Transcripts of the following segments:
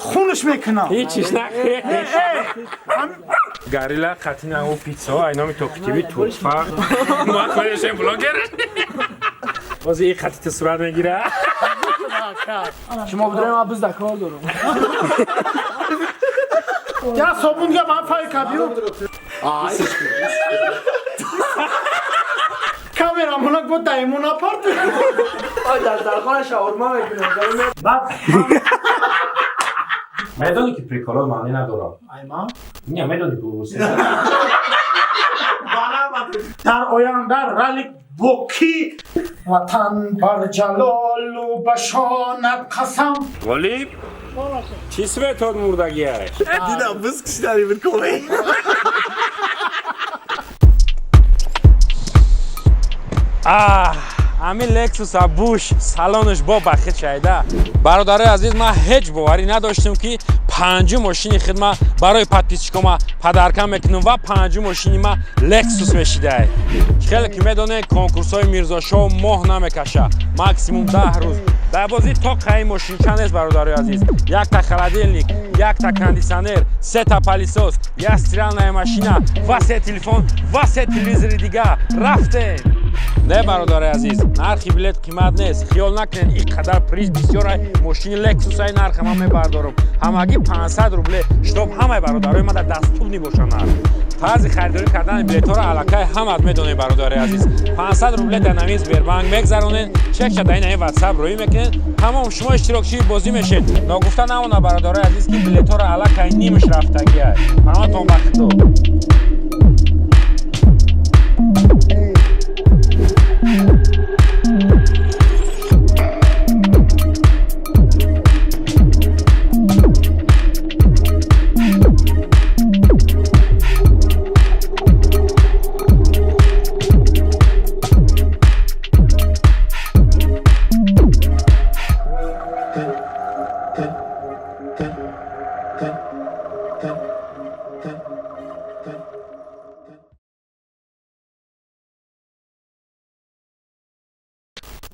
خونش میکنم هیچیش نکنی گاریلا خطینا او پیتزا اینا می توکتیوی توفا موقع میشه بلاگر باز این خطی صورت میگیره شما بدونم من بز دکار دارم یا صابون یا من فای کبیو کامرا منک بود دایمون آپارت در درخان شاورما میکنم میدونی که پریکولات معنی نداره ایمان نه میدونی که در آینده رلیک بوکی وطن بر جلال و بشانت قسم ولی چی سویتاد مردگیه دیدم بس کشیدنی بکنه همین لکسوس بوش سالانش با بخیر شایده برادر عزیز ما هیچ باوری نداشتم که 5 ماشین خدمت برای پادپیسچیکوما پدرکم میکنم و 5 ماشین ما لکسوس میشیده خیلی که میدونه کنکورس های میرزا شو ماه نمیکشه ماکسیموم 10 روز در بازی تا قیم ماشین چند است برادر عزیز 1 تا خلادیلنیک 1 تا کاندیسانر 3 تا پالیسوس 1 استرالنای ماشینا و 3 تلفن و 3 تلویزیون دیگه رفته نه برادر عزیز نرخی بلیت قیمت نیست خیال نکنین اینقدر پریز بسیار ماشین لکسوس های نرخ من میبردارم همگی 500 روبله شتاب همه برادرای ما در دستور نباشن طرز خریداری کردن بلیط ها را علاقه همت میدونید برادر عزیز 500 روبله در نمیز بیربانک میگذرونین چک شد این واتساپ روی میکنین تمام شما اشتراکچی بازی میشین ناگفته نمونه برادر عزیز که بلیط ها را علاقه نیمش رفتگی همتون بختو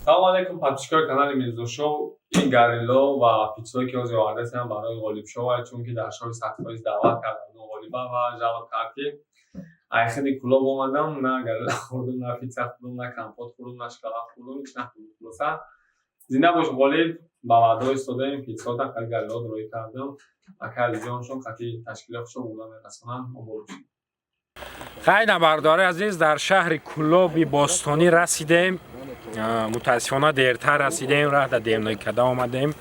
سلام علیکم پادپیچکار کانال میرزا شو این گاریلا و پیتزایی که از آورده هستم برای غالیب شو چون که در شب سطفایز دعوت کردم غالیبا و جواب کردیم ای خیلی کلاب اومدم نه گاریلا خوردم نه پیتزا خوردم نه کمپوت خوردم نه شکلات خوردم هیچ نخوردم خلاصا زنده باش غالیب با وعده استادم پیتزا تا خیلی گاریلا روی کردم اکل جانشون خیلی تشکیلات شو بودم رسما امروز خیلی برادر عزیز در شهر کلوب باستانی رسیدیم متاسفانه دیرتر رسیدیم راه در دیمنای کدا آمدیم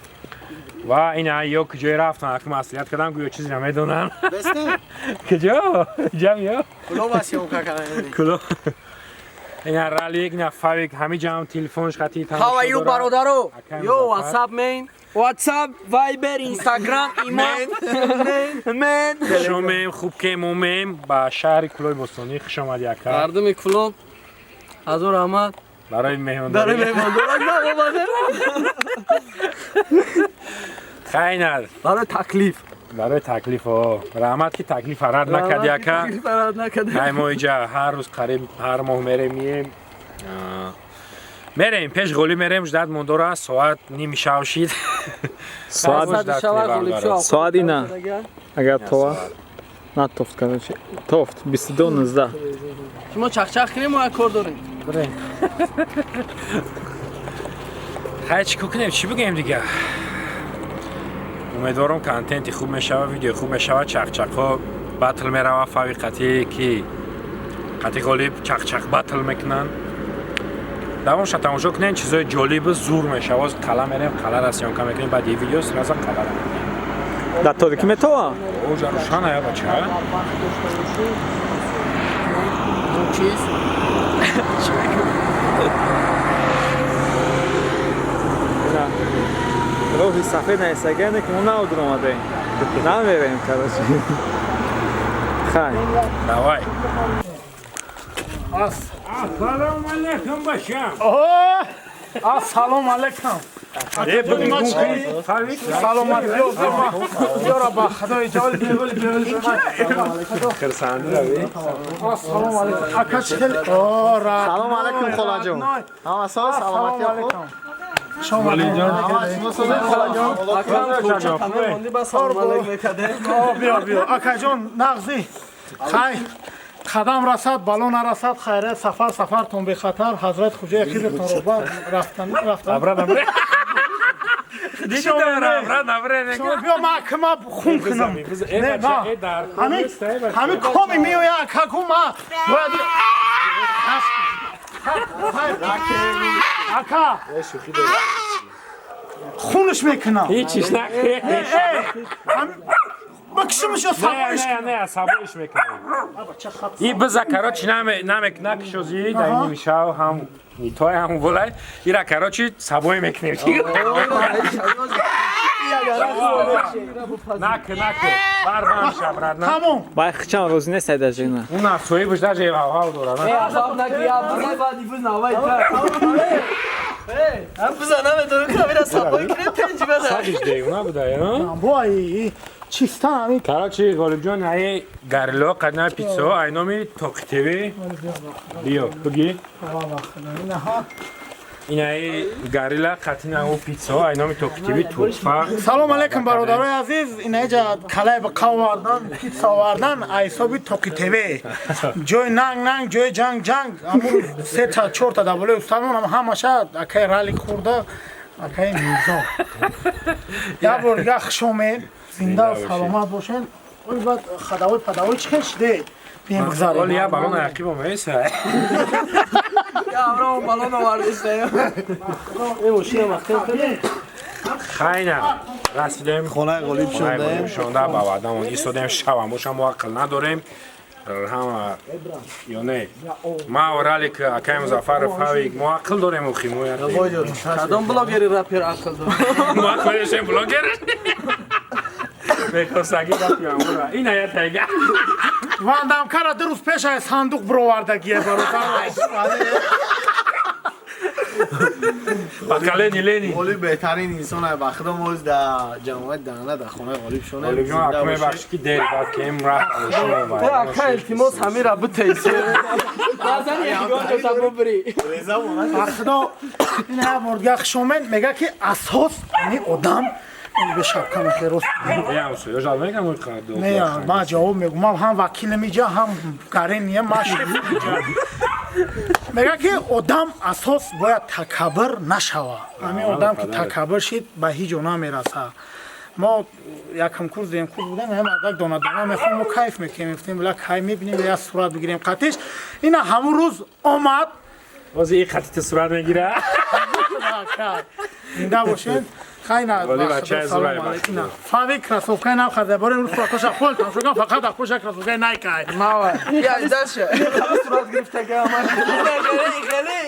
و این ایو کجای رفتن که مسئولیت کردم گویا چیزی نمیدونم کجا جمعیو کلو بسیار کنم کلوب این رالیک نه فاویک همه جام تلفنش خطی تمام How are you برادرو یو واتساپ مین واتساپ وایبر اینستاگرام ایمیل شما خوب که مومیم با شهر کلوب باستانی خوش آمدی اکا مردم کلوب حضور احمد برای مهمانداری خیلی برای تکلیف ها رحمت که تکلیف فراد نکردی اکا ما اینجا هر روز قریب هر ماه میریم پیش غولی میریم جدد موندورا ساعت نیم شب شید ساعت نه اگر تو نه توفت کنه چی توفت 22:19 شما چخ کنیم ما کار داریم خیلی چی کنیم چی بگیم دیگه امیدوارم کانتنتی خوب میشه ویدیو خوب میشه چخ ها باتل میره فوقتی که قطعی غالب چخ باتل میکنن دوام شد تماشا کنین چیزای جالب زور میشه باز قلم میریم قلم رسیان کم میکنیم بعد این ویدیو سرازا قلم در طوری که میتوه اوجا روشانه یا بچه چیز روحی سفید نیستگنه که ما نودر اومده نمیریم کارشی خیلی دوای السلام علیکم باشم السلام علیکم سلامت بیارا با خدای جوال خرسنده روی سلام علیکم اکش خیلی سلام علیکم خلا جون هم اساس سلامتی خوب شما Акам куча тамом монди ба салом алейк мекаде. بیا بیا اکا جان نغزی خیر قدم رسد بالا نرسد خیره سفر تون به خطر حضرت خوجه خیرتون رو بعد رفتن دیگه نبره شما بیا محکمه خون کنم نه همین کمی میویا اکا کما باید اکا خونش میکنم هیچیش نکنه بکشمش یا سبایش نه سبایش میکنه این بزا کراچی نکشوزی در این میشاو هم نیتای هم ولای این را کراچی سبای میکنه نکه بربان شبرد نه تمام Бай хчан розине сайдажина. اون افسوی بشتر جه هاو دورا نه Азаб нагия, бузай ба дифуз навай та. Ам бузана медору камера сабой кирем пенҷи бада. سادش دیگه نبوده یا بایی چیستا همین کراچی غالب جان ای گرلو قدنا پیتزا اینامی توقی تیوی بیا بگی این ای گریلا قطنا او پیتزا اینامی توقی تیوی توفا سلام علیکم برادرای عزیز این اینجا کلای به قو آوردن پیتزا آوردن ایسابی توقی تیوی جای ننگ جای جنگ امور 3 تا 4 تا دبله استادمون هم همشه اکای رالی خورده اکای میزا یا برگه خشومه زنده و سلامت باشین ولی بعد خداوی پداوی چش ده بیم بگذاریم ولی یا بالون عقیب هم ایسا Я аврам балон овардиста. Эмо шина махтем кардем. خیلی رسیدیم خونه غالیب شده شونده با وعدمون ایستادیم شب هم باشم موقع نداریم هم یا نه ما و رالی که اکای مزافر فاوی موقع داریم و خیموی Кадом блогери рапер акл дорад. موقع داشتیم بلوگر بکستگی رفتی همورا این هیت هیگه واندم کرا 2 روز پیش از صندوق برآوردگیه برادر بقاله نیلینی غالیب بهترین انسان وقت موز در جمعیت دانه در خونه غالیب شده غالب جان حکمه بخش کی دیر بعد که ام رفت Тэ ака илтимос ҳамира битайсе. Баъзан ягон ҷота бубри. خدا این ها برگه خشومن میگه که اساس این آدم به شبکه مخیروست یا سو یا جالب نگم دو نه ما جواب میگم ما هم وکیل میجا هم کارنیه ما شریف میجا میگه که آدم اساس باید تکبر نشوه همین آدم که تکبر شید به هیچ جا نمیرسه ما یکم کورس دیم کورس بودن هم یک دانه میخوام و کیف میکنیم گفتیم بلا کای میبینیم یا صورت بگیریم قطعش اینا همون روز آمد باز این خطیت صورت میگیره اینجا باشین خیلی ولی بچه زورای نه فاوی کراسوفکای نام خدا برای اون صورتش خول تام شو فقط خوش کراسوفکای نایکای Мава. Я дальше. Сурат гирифтага аман. Хали.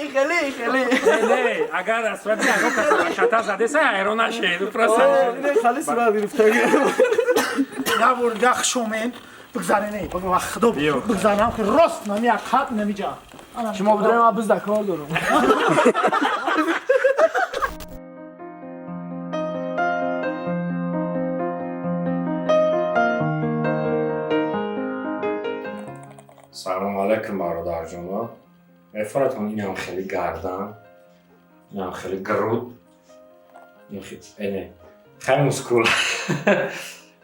نه اگر از صورت نگاه کسی شتا زده سه ایران نشه просто Хали сурат гирифтага. یا برگه خشومین بگذارینه بگو خدا بگذارم که راست نمی خط نمیجا Шумо бидорем ма биз да кор дорам. سلام علیکم برادر جان افراتون این هم خیلی گردن این هم خیلی گرود این خیلی مسکول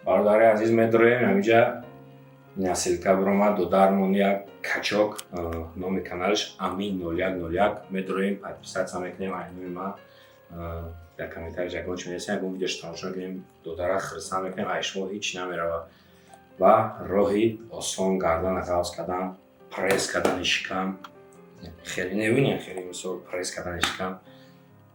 برادر عزیز میدرویم همینجا نسیلکا برامد دو درمون یک کچاک نام کانالش امین 0101 میدرویم پادپیسات میکنیم اینوی ما یک کمیتر جگونچ میرسیم اگه ویدیوش تماشا کنیم دو درخ خرسان میکنیم ایشما هیچ نمیره و راهی آسان گردن غوض کردن پریس کردن شکم خیلی نبینیم خیلی مثل پریس کردن شکم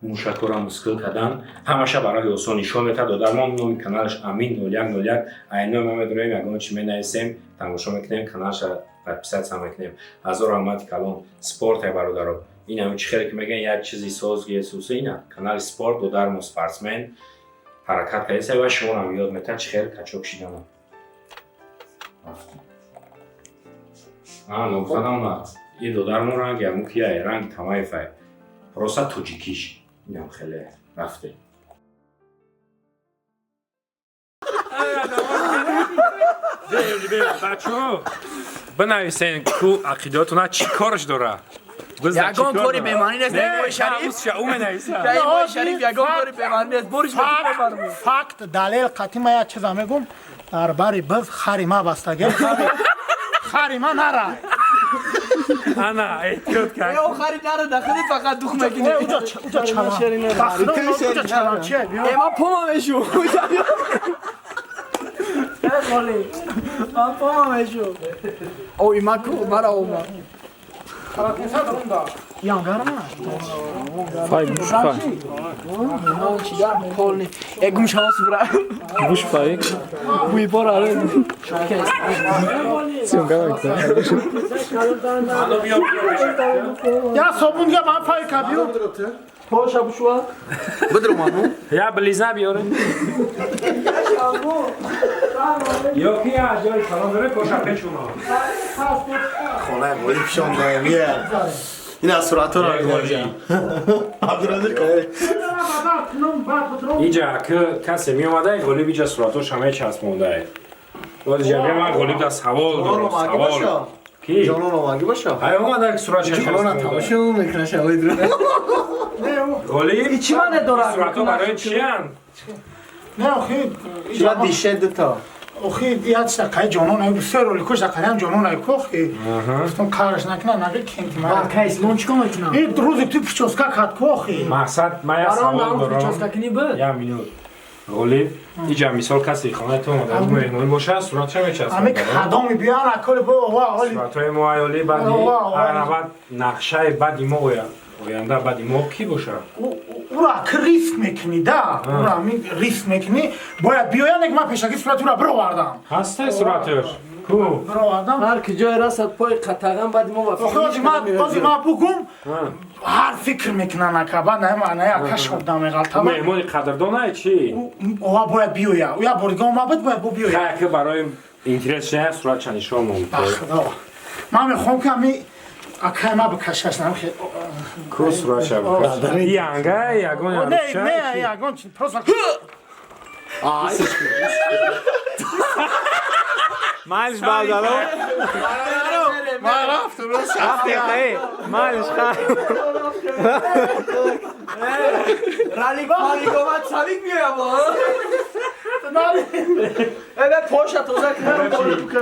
موشک را مسکل کردن همشه برای آسان نشان میده دادن ما نام کانالش امین 0101 اینو ما میدونیم یگان چی مینویسیم تماشا میکنیم کانالش پادپیسات میکنیم هزار رحمت کلام سپورت برادرو این هم چی خیلی که میگن یک چیزی سازگی سوسه اینه کانال سپورت دو در سپورتسمن حرکت کردید و شما هم یاد میتونید چی خیلی کچوک شیدن نگفتم این دو درمون رنگ همون که رنگ تمای فای پروسا توجیکیش این هم خیلی رفته بچه ها بنویسین که عقیداتون چی کارش داره یگان کاری پیمانی نیست نیمای شریف نیمای شریف یگان کاری پیمانی نیست برش بکنم فقط دلیل قطعی ما یک چیز میگم در باری بز خری ما بستگی خری ما نره انا احتیاط کن آخری نره داخلی فقط دخ میکنی اوجا چلان بخدا اوجا چلان چیه بیا ما پوما میشو ما پوما میشو اوی مکو مرا اوما Faj, muszę faj. No چیگه پول اگم شانس برای Muszę faj. بوی بار Sim, galera. یا صابون یا من فای کبیو پوش ابو شو یا بلیزه بیاره یا کی از جای سلام داره کوشا شما خونه قولی پیشون دایمیه این از صورت رو میگوشم عبدالرزاق که اینجا که کسی می اومده گلی بیجا صورتش همه چسبونده باز جبه ما گلی دا سوال درست سوال کی جانون آماگی باشه های اومده که صورتش جانون چسبونده تماشون میکنه شوی درو گلی چی من داره صورتو برای چی هم نه آخی شاید دیشه دوتا آخی یاد شکای جانون ای بسیار رولی کش دکاری هم جانون ای کوخی گفتم کارش نکنه نگه کنتی من کیس لونچ کم میکنم این روزی تو پیچوسکا کات کوخی مقصد ما یه سوال چاس دارم کنی به یه مینوت گلی اینجا مثال کسی خانه تو اومده مهمونی باشه صورتش همه میچسبونده کدامی بیان اکل با حالی صورتای موایلی بعدی بعد نقشه بعدی ما آینده بعدی ما کی باشه او را که ریسک میکنی دا او را ریسک میکنی باید بیاین یک ما پیشکی صورت او را برو وردم هسته صورتش کو برو وردم هر کی جای راست پای قطعا بعد ما آخه بازی ما بگم هر فکر میکنن که بعد نه معنی اکش خودم میغلطه مهمونی قدردانه چی؟ او باید بیاید او یا بردگاه ما باید بیاید خیلی که برای اینترنت نه صورت چندی شما ممکنه خدا من میخوام که می اکای ما بکشش نمیخواه کو صورت شما بکش یانگه یگون نه یارو نه یگون چی پروسا Malش baldalo. ما رفتم راست Rafti khay. Malsh khay. رالی گومت سالیک میگه با ابه پوش توزه کنم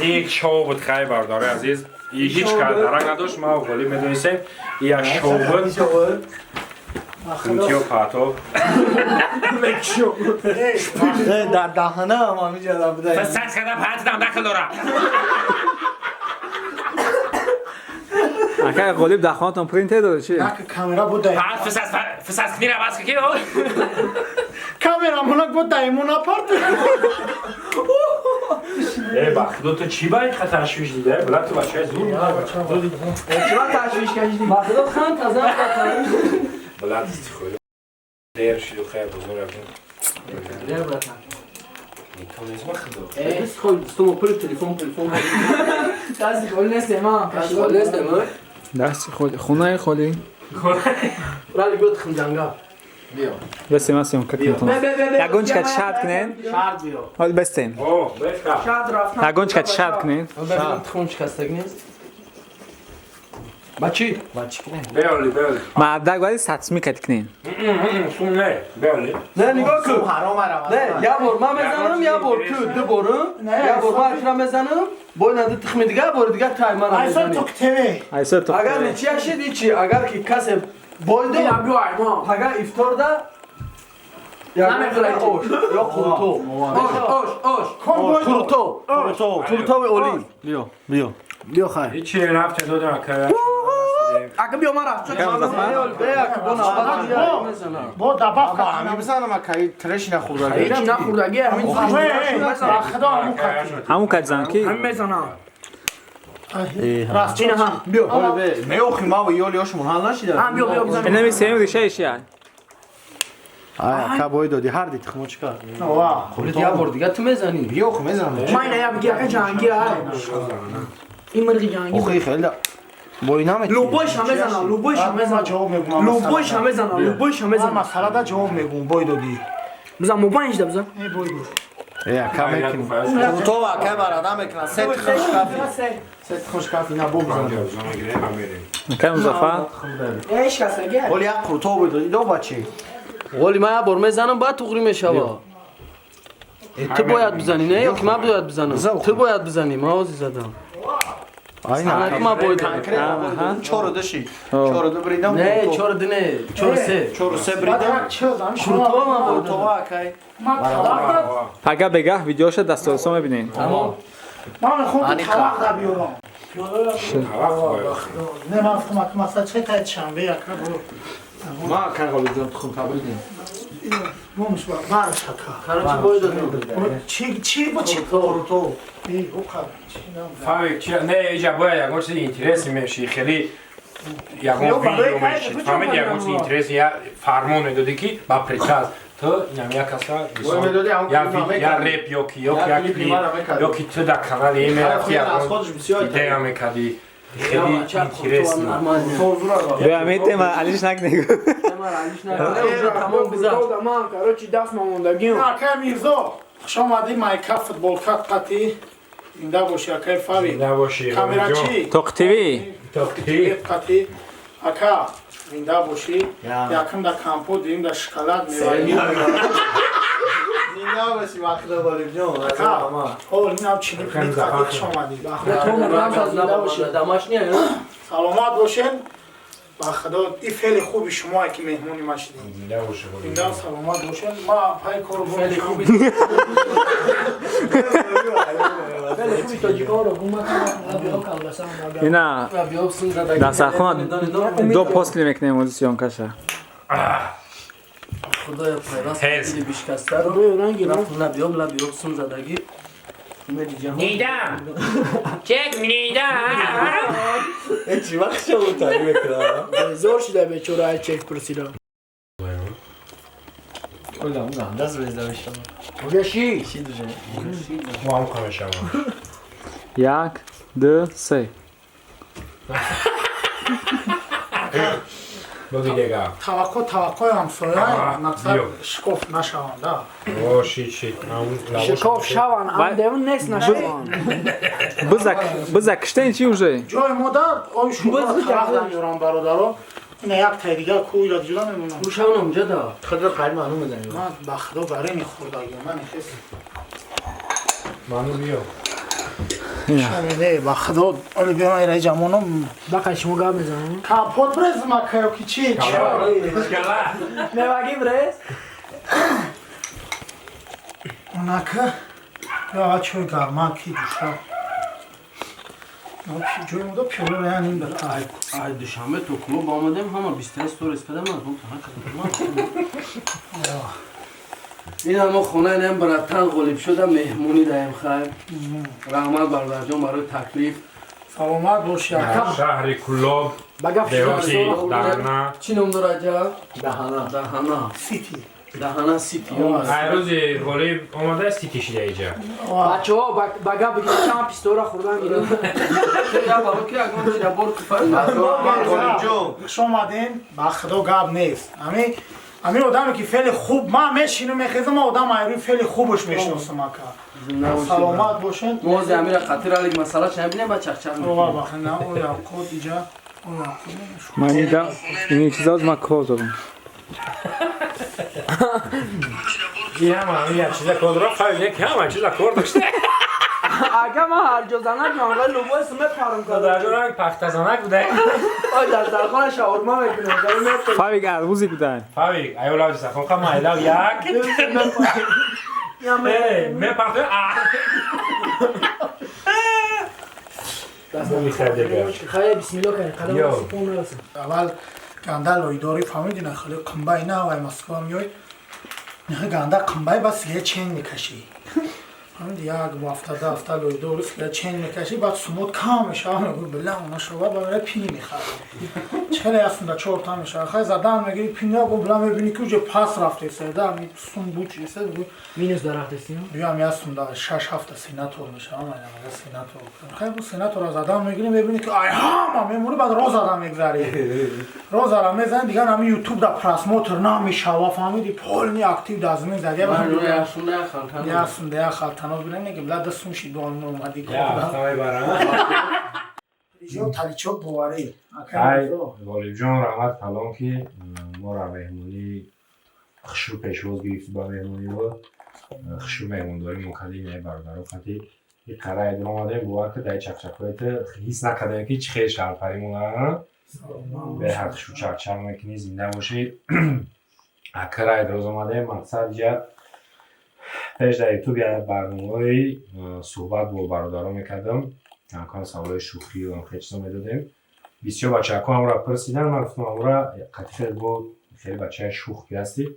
یک شو بود خیلی برداره عزیز هیچ کار درنگ نداشت ما ولی میدونستیم یک شو بود خونتیو پاتو در دهنه ما میجادم بده فسنگ کردم پاتم داخل داره Aka g'olib daxonton print edadi chi? که کامرا بود دای پات فسنگ کنی را باز کی کامرا منک بود دایمون آپارت ای بخدو تو چی باید خطر تشویش دیده بلد تو بچه زور چرا تشویش کردی بخدا خان تازه بلد خود دیر شد خیلی بزرگ بس خود استو پر تلفن دست گل نیست ما گل نیست ما Dasti kholi. Khunay kholi. رالی گفت خنجانگا بیا Bestem asim kakneton. Yagonchka shad knen. شرط بیا Hol bestem. اوه بفکر شرط رفتن Yagonchka shad knen. شرط خونش کستگ نیست بچی بیالی Ma'abdag vali satsmi kat knen. سون نه بیالی نه نگاه کن حرام حرام نه یا بار من بزنم یا بار تو دو بارم یا بار من اکرام بزنم بای نده تخمی دیگه بار دیگه تای من ایسا بزنی توک تیوی Aysa to. اگر نیچی هشید ایچی اگر که کسی بایده اگر افتار ده یا نمیخواه اوش یا خورتو اوش کن بایدو خورتو اولی بیا خیر هیچی رفت دو دارم که اگه بیا مرا چون بیا که بنا بعد یا میزنم با دباف همی بزنم اکی ترش نخورده هیچ نخوردگی همین خدا همون کتی Hamu kat zan ki. همین میزنم راستین هم بیا میوخی ما و یالی هاشمون حل نشیده هم بیا بزنم Enemi sevmedi şey iş yani. آیا که دادی هر دیت خمو چکار یا بار دیگه تو میزنی بیا خو میزنم ما اینه یا بگی اگه جنگی های این مرگی جنگی اوخی خیلی بایی نمیتی لوبوش هم میزنم لوبوش هم میزنم جواب میگم لوبوش هم میزنم لوبوش هم من میزنم مسئله دا جواب میگم بایدو دی بزن موبایلش ده بزن ای بایدو کم میکنیم تو واقعا برادر میکنه ست خوشکافی ست خوشکافی نبود کم مزفر ولی یک قرطو بود دو بچه ولی من یه بار میزنم باید تغری میشه تو باید بزنی نه یا که من باید بزنم تو باید بزنی من آزی زدم سنک من باید چورو دشی چورو دو بریدم نه چور نه چور سه چورو سه بریدم قرطو من باید تو واقعا اگه بگه ویدیوش دستورسو میبینین من خود طلاق بیارم نه من فهمم که مثلا چه تایید شنبه یک برو ما کنگالی جان خون کبریدیم نمش بار شکا خرابی باید دادم چی با چی تو ای او فهمی چی نه اینجا باید یک چیز اینترسی میشی خیلی یکم ویدیو میشی فهمید یک چیز اینترسی یا فرمان دادی که با پرچاز تو اینم یک کسا یا ریپ یا کی یا یک کلیپ یا کی تو در کانال ایمیل ایده هم میکردی خیلی اینترسی به امیت ما علیش نک نگو تمام بزن نه که میرزا شما دی مایکا فوتبال کات قطی اینجا باشی اکای فاوی نباشی کامera چی توق تیوی توقتی قطی اکا اینجا باشی یکم در کامپو دیم در شکلات میوایی نینا باشی وقت داریم جون او اینا چی میکنید قطی شما دی دماش نیه سلامت باشین با خدا این فعل خوبی شما که مهمونی ما شدیم اینجا سلامت باشین ما پای کارو فعل خوبی اینا دست خون دو پست میکنیم موزیسیون کشه خدای پیراست خیلی بیشکسته رو رفت نبیاب لبیاب سون زدگی نیدم چک نیدم چی وقت شما تایی میکنه زور شده به چورای چک پرسیدم اون دست بزده بشتم بگشی چی دوشه ما هم کنه شما یک دو سه بگی دیگه توقع همسایه مقصد شکوف نشونده او شیت شکوف شون اما نیست نشون بزکشتین چی اوشه؟ جای مدر آی شما توقع میرم برادرها این یک تای دیگه کوی را جدا میمونم روش اون اونجا دا خود رو قریم هنو میدنیم من بخدا برای این خوردگی من خیست منو بیو شمیده بخدا آلی بیرون ایره جمعونم بقیه شما گاب میزنم کپوت برز مکایو که چی؟ نواگی برز؟ اونکه یا چوی گرما کی دوشتا جوی مودا پیولو رو این بتا ای دوشنبه تو کلوب آمدیم همه 23 ستوریس بدم من این همه خونه نیم براتن غلیب شده مهمونی دایم خیر رحمت برادرجان برای تکلیف سلامت باش یکم شهر کلوب بگفت دیوکی دهنه چی نام داره جا؟ دهانا سیتی دهانا سیتی هر روز غلیب آماده استی کشیده اینجا بچه ها بگه بگید چند پیستورا خوردن میره یا بابا که اگه چی دبور کفر شما دین بخدا گاب نیست همین آدمی که فعل خوب ما میشینم میخیزم آدم ایروی فعل خوبش میشناسم اکا سلامت باشین موز امیر خطیر علیک مسئله چه بینه با چخچر رو بخیر نه اون یاقوت اینجا اون یاقوت من این چیزا از من کار دارم این همه یک چیزا کار را خواهی یک همه چیزا کار داشته اگه ما هر جا زنک نانگاه لوبو اسمت پارم در کرده جا رنگ پخت زنک بوده آی در درخان شاورما میکنه فاویک اربوزی بودن فاویک ایولا وجه سخون که ما ایلاو یک من پخته میخواد دیگه خیلی بسم الله کنی قدم یو. سپون نرسن اول گنده لایداری فهمیدین خیلی قنبای نه وای مسکو میوی نه گنده قنبای بس یه چین میکشی همین یک هفته لوی درست که چین میکشی بعد سمود کم میشه بله اونا شما برای پینی میخواد چله هستن در 4 تا میشه خیلی زدن میگیری پینی ها بلا میبینی که اونجا پاس رفته سرده همی سنبود چیسته مینوس درخت هستیم بیام یستون در 6 هفته سیناتور میشه اما یه سیناتور خیلی بود سیناتور را زدن میگیری میبینی که آی هم میمونی بعد روز زدن میگذاری روز زدن میزن دیگه همی یوتیوب در پراسموتر نمیشه و فهمیدی پول می اکتیو دازمین زدی من روی ارسونده خلطان یاسون دیا خالتانو ببینن میگه بلا دستم شی دون اومدی یا افتای برام جو تالیچو بواری های غالب جان رحمت کلام که ما را مهمونی خشو پیشواز گرفت با مهمونی و خشو مهمونداری مکدی نه برادر خاطی این قرار ادرام آمده با که در چکچکویت حس نکردم که چه خیلی شهر پریمونه به هر خشو چرچر میکنی زنده باشی قرار ادراز آمده مقصد جا پیش در یوتیوب یه برنامه‌ای صحبت با برادران میکردم امکان سوال شوخی و خیلی چیزا میدادیم بسیار بچه‌ها هم را پرسیدن من گفتم امورا قطعه بود خیلی بچه شوخی هستی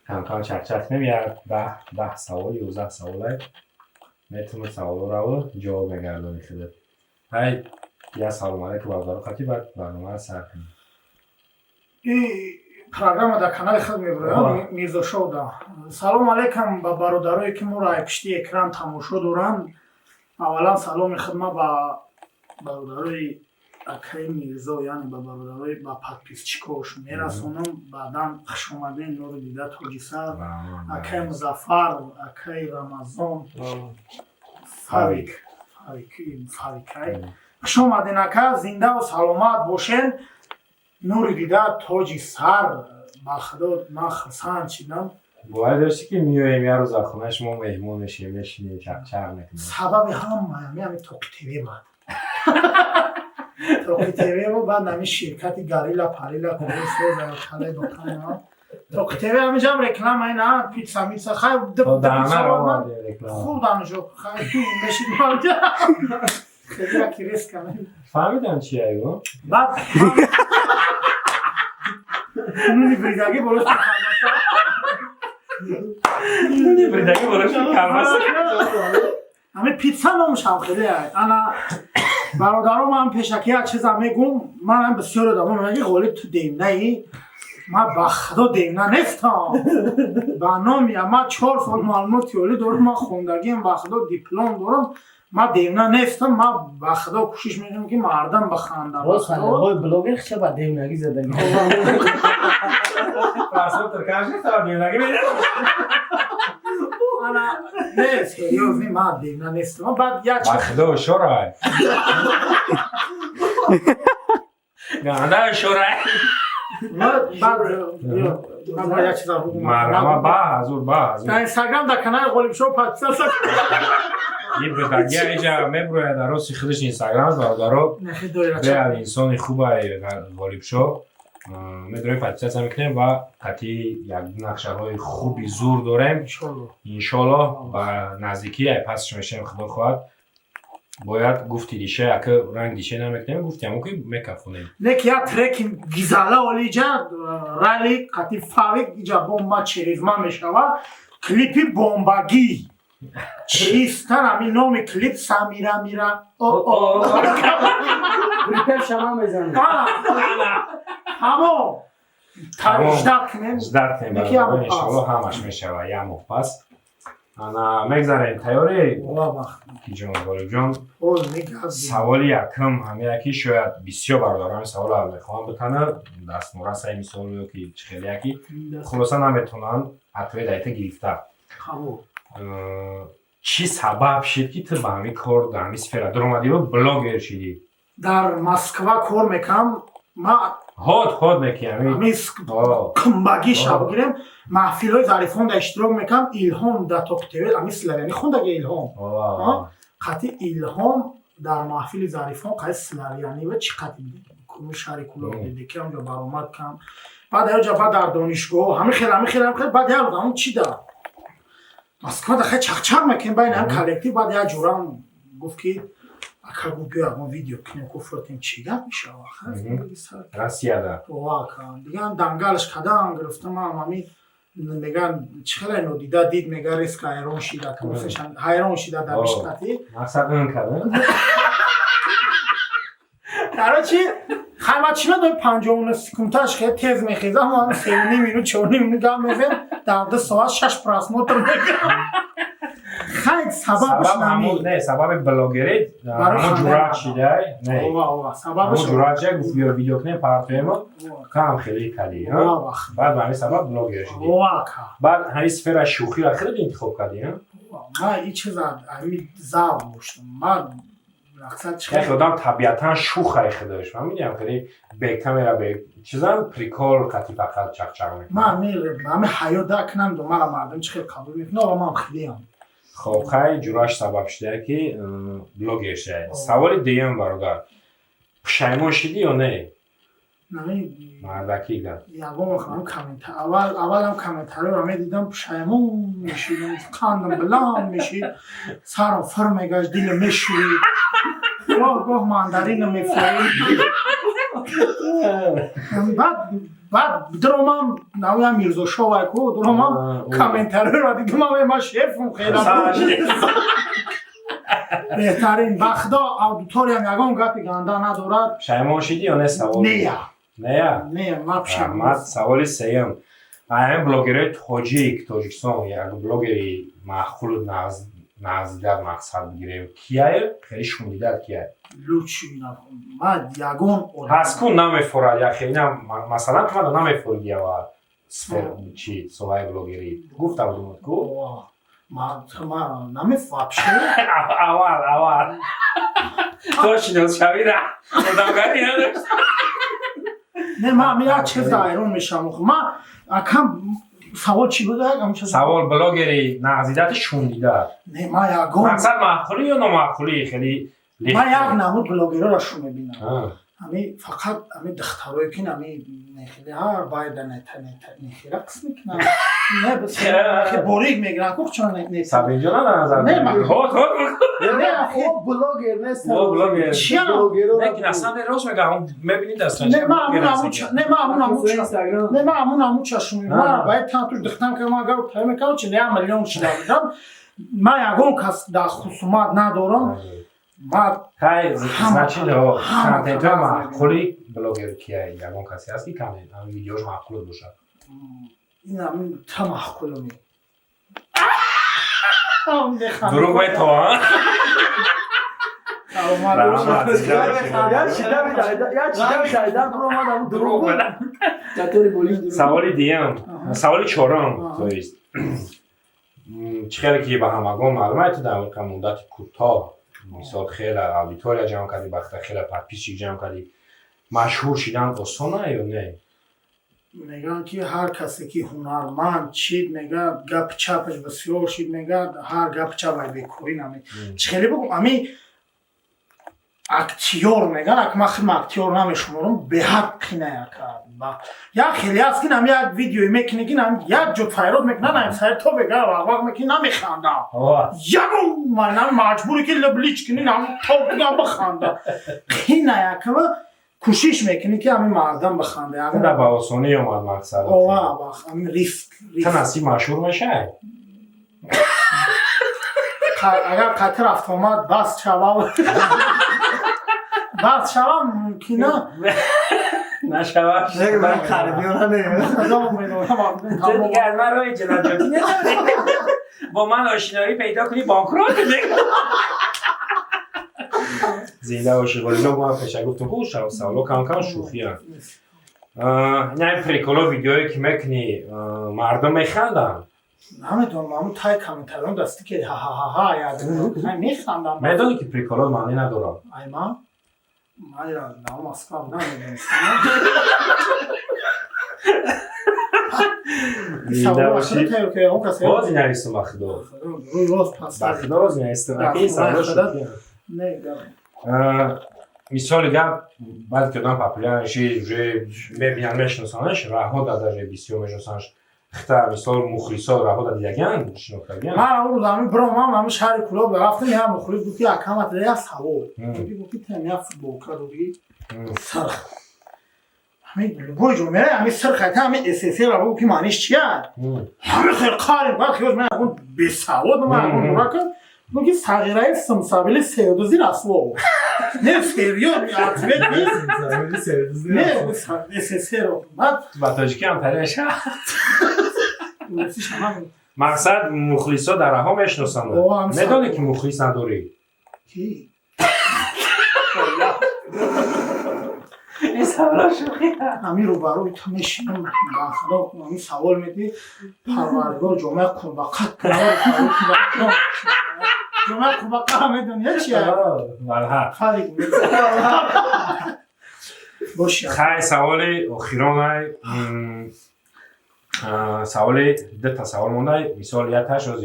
امکان چرچرک نمیاد 10 سوال 11 سوال میتونم سوال رو جواب بگردونی خودت های یه سلام علیکم برادر خاطی بعد برنامه رو سر کنیم این програма در کانال خود میبرم میرزا شو دا سلام علیکم با برادرایی که ما را پشتی اکران تماشا دارن اولا سلام خدمت با برادرای اکای میرزا یعنی با برادرای با подписчикош میرسونم بعدا خوش اومدین نور دیدت حاجی سر اکای مظفر اکای رمضان فاریک خوش اومدین اکا زنده و سلامت باشین نور دیدت حاجی سر با خدا من خرسان چیدم باید داشتی که میایم یه روز از خونهش ما مهمون میشیم میشینیم چرچر میکنیم سبب همین توک تیوی بود توک تیوی بود بعد نمی شرکت گاریلا پاریلا کنیسوز کالای بکنم توک تیوی همیشه هم رکلام اینا پیتزا میتزا خیلی خوب دانشو خیلی میشید مالجا خیلی اکی ریسک کنم فهمیدن چی ایو؟ بعد نونی بریدگی بلوش بریدگی بلوش کمسته همه پیتزا نموشم خیلی انا برادرم هم پیشکی ها چیزا میگم من هم بسیار دارم میگه غالب تو دیمنه ای من بخدا دیمنه نیستم با نامی من 4 سال معلومات تئوری دارم من خوندگیم بخدا دیپلم دارم من دیمنه نیستم من بخدا کوشش میکنم که مردم بخندم راست های بلوگر چه با دیمنگی زدن پاسو ترکاش نیست دیمنگی میده انا نه سریوز نی من دیمنه نیستم بعد یک بخدا شورای گاندا شورای بعد من یک چیز رو مرحبا با حضور در اینستاگرام در کانال غالب شو پادکست یه بدگی اینجا میبروه در راست خودش اینستاگرام برادرها به انسان خوبه غالب شو میدونیم پادکست هم میکنیم و قطعی یک نقشه های خوبی زور داریم انشالله و نزدیکی پسش میشیم خدا خواهد باید گفتی دیشه اگه رنگ دیشه نمیکنیم گفتیم اون که میکفونیم نک یا ترک گیزاله اولیجا رالی قطعی فاویک ایجا بومبا چریزما میشوه کلیپی بومباگی چیستن همین نومی کلیپ سمیرا میرا ریپر شما میزنه همو اجدر کنیم اجدر کنیم انشالله همش میشوه یه مخپس انا مگذاریم تیاری کی جان غالب جان سوال یکم همه یکی شاید بسیار برادران سوال رو میخوام بکنه دست مرسه این سوال که خیلی یکی خلاصا نمیتونن حتی دایته گرفته چی سبب شد که تو به همین کار در همین سفره در اومدی و بلاگر شدی؟ در مسکو کار میکنم ما خود میکنم کمباگی شب گیرم محفل های ظریفان در اشتراک میکنم ایلهام در توکتویل امی سلریانی خوندگه ایلهام قطعی ایلهام در محفل ظریفان قطعی سلریانی و چی قطعی کنو شریکولو دیده که همجا برآمد کم بعد هر جا در دانشگاه همه خیلی بعد هر رو چی دار مسکو خیلی چخچق میکنم بین هم کلکتیو بعد هر جورم گفت که اکر گو بیا اون ویدیو کنیم کفراتیم چیگه میشه راسیه ده واقعا دیگه هم دنگلش کدام گرفتم هم همی میگن چقدر اینو دید میگه ریسک هایرون شیده که مثلا هایرون شیده در بشکتی مقصد اون کردن چی خیمت چیمه دوی 50 سکونتاش خیلی تیز میخیزه هم 3.5 مینوت 4.5 مینوت گم میزیم در 2 ساعت 6 پراسموتر میگه خیلی سببش همون نه سبب بلاگری همون جورات شده نه همون جورات چه گفت بیا ویدیو کنیم پارتویمون کام خیلی کلی بعد همین سبب بلاگر شدی بعد همین سفر شوخی را خیلی انتخاب کردی ما این چیز همین زاو باشتم من مقصد چه خودم طبیعتا شوخ خودش من میگم خیلی به کامera به چیزا پریکول کتی فقط چخچق میکنم من حیات دکنم دو مرا مردم چه خیلی قبول میکنه و من خیلی هم خب خیلی جوراش سبب شده که بلاگر شده سوال دیگه برادر پشیمون شدی یا نه؟ مردکی گفت یاگو میخوام کامنت اول هم کامنت‌ها رو میدیدم پشیمون میشیدم کاندم بلام میشید سرم فرمگاش دل میشوری گوه ماندارین میفروید بعد درمام نویم میرزا شوای کو درمام کامنت‌ها رو دیگه ما شفم خیلی بهترین بخدا اودیتوریم یگان گپی گنده ندارد پشیمون شدی یا نه سوال؟ نه ما پشیمون احمد سوال سیم این بلاگرهای تاجیکستان یک بلاگری معقول نزدیک مقصد بگیریم کیه؟ خیلی شوندیدت کیه؟ لوچی من یگان پس کن نمیفورد یا خیلی مثلا تو من نمیفوردی و چی سوال بلاگری گفته بودم کو؟ من نمیفهم چه؟ اول تو شنوز شوی را خودمگری نداشت نه من یک چیز دایرون میشم من اکم سوال چی بوده؟ سوال بلاگری نزدیک شوندیده نه من یگان مقصد معقولی یا نمعقولی خیلی من یک نمود بلاگری را شو میبینم همی فقط همی دختروی کن همی نخیلی ها باید نخی رقص میکنم نه بس که بوریگ میگرن کوک چون نخی سبین جان نه نظر نه من نه خب بلاگر نیست بلاگر چیا نه اصلا روش میگم میبینید اصلا نه من همون همون چشم میبینم باید تا توش دختم که من اگر تایم میکنم چه نه میلیون شده بودم من یگون کس در خصومات ندارم ما خیلی زنچین رو کنتنت معقولی بلاگر کیه یگون کسی هست که کنه هم ویدیوش معقول باشه این هم تا معقول می دروغ باید تو ها سوالی دیگه سوالی چهارم تویست چخیلی که به همگان معلومه تو در واقع مدت کوتاه مثال خیلی آدیتوریا جمع کردی وقتا خیلی پرپیچی جمع کردی مشهور شدن آسانه یا نه؟ میگن که هر کسی که هنرمند چید میگه گپ چپش بسیار شید میگه هر گپ چپ های بیکوری نمی چخیلی بگم امی اکتیور میگن اک من خیلی اکتیور نمیشمارم به حقی نه یا خیلی هست که نمی یک ویدیوی میکنه که نمی یک جو فایرات میکنه نمی سر تو بگه وقت میکنه نمیخنده یکم من مجبوری که لبلیچ کنی نمی تو بگم بخنده خیلی نه یک کوشش میکنی که همین مردم بخنده در با آسانی اومد مقصد اوه همین ریسک تنسی مشهور میشه اگر قطر افتامد بس شوام بس شوام ممکنه نشوش من خریدیونه تو دیگه از من روی جنجاتی نداری با من آشنایی پیدا کنی بانکرات بده زنده باشی ولی لو ما پیشه گفتم خوش شد سوالو کم شوخی هم این پریکولا ویدیویی که میکنی مردم میخندن نمیدونم همون تای کامنتران دستی که ها ها ها ها یادم میخندم میدونی که پریکولا معنی نداره ای ما یا نام اسکام نمیدونستم باز نیستم بخدا بخدا باز نیستم اکی سوال شد مثال گپ بعد که دام پاپولارشی روی ببینن میشناسنش راه داده بیسیو میشناسنش خطر مثال مخلصا راه داده دیگه شناختگی من اون روز همین برام هم شهر کلوب رفتم یه مخلص بود که اکامت ریاست هوا بود که تمیه فوتبال کردی سرخ همین لوگوی جو میره همین سر خطا همین اساسی را بگو که معنیش چیه همین خیلی قاریم باید خیلی من اون بسواد من اون نورا کن بگی صغیره سمسابیل سیردوزی رسوا نه سریو عطبت نیست نه اساسی رو با تاجیکی هم پرش مقصد مخلصا در ها میشناسن ندانی که مخلص نداری کی؟ این سوالا شوخی همین رو برای تو میشینم خدا همین سوال میدی پروردگار جمعه قرباقت جمعه قرباقت همه دنیا چیه؟ والله خالی باشه خیلی سوال اخیران سوال ده تا سوال مونده مثال یتش از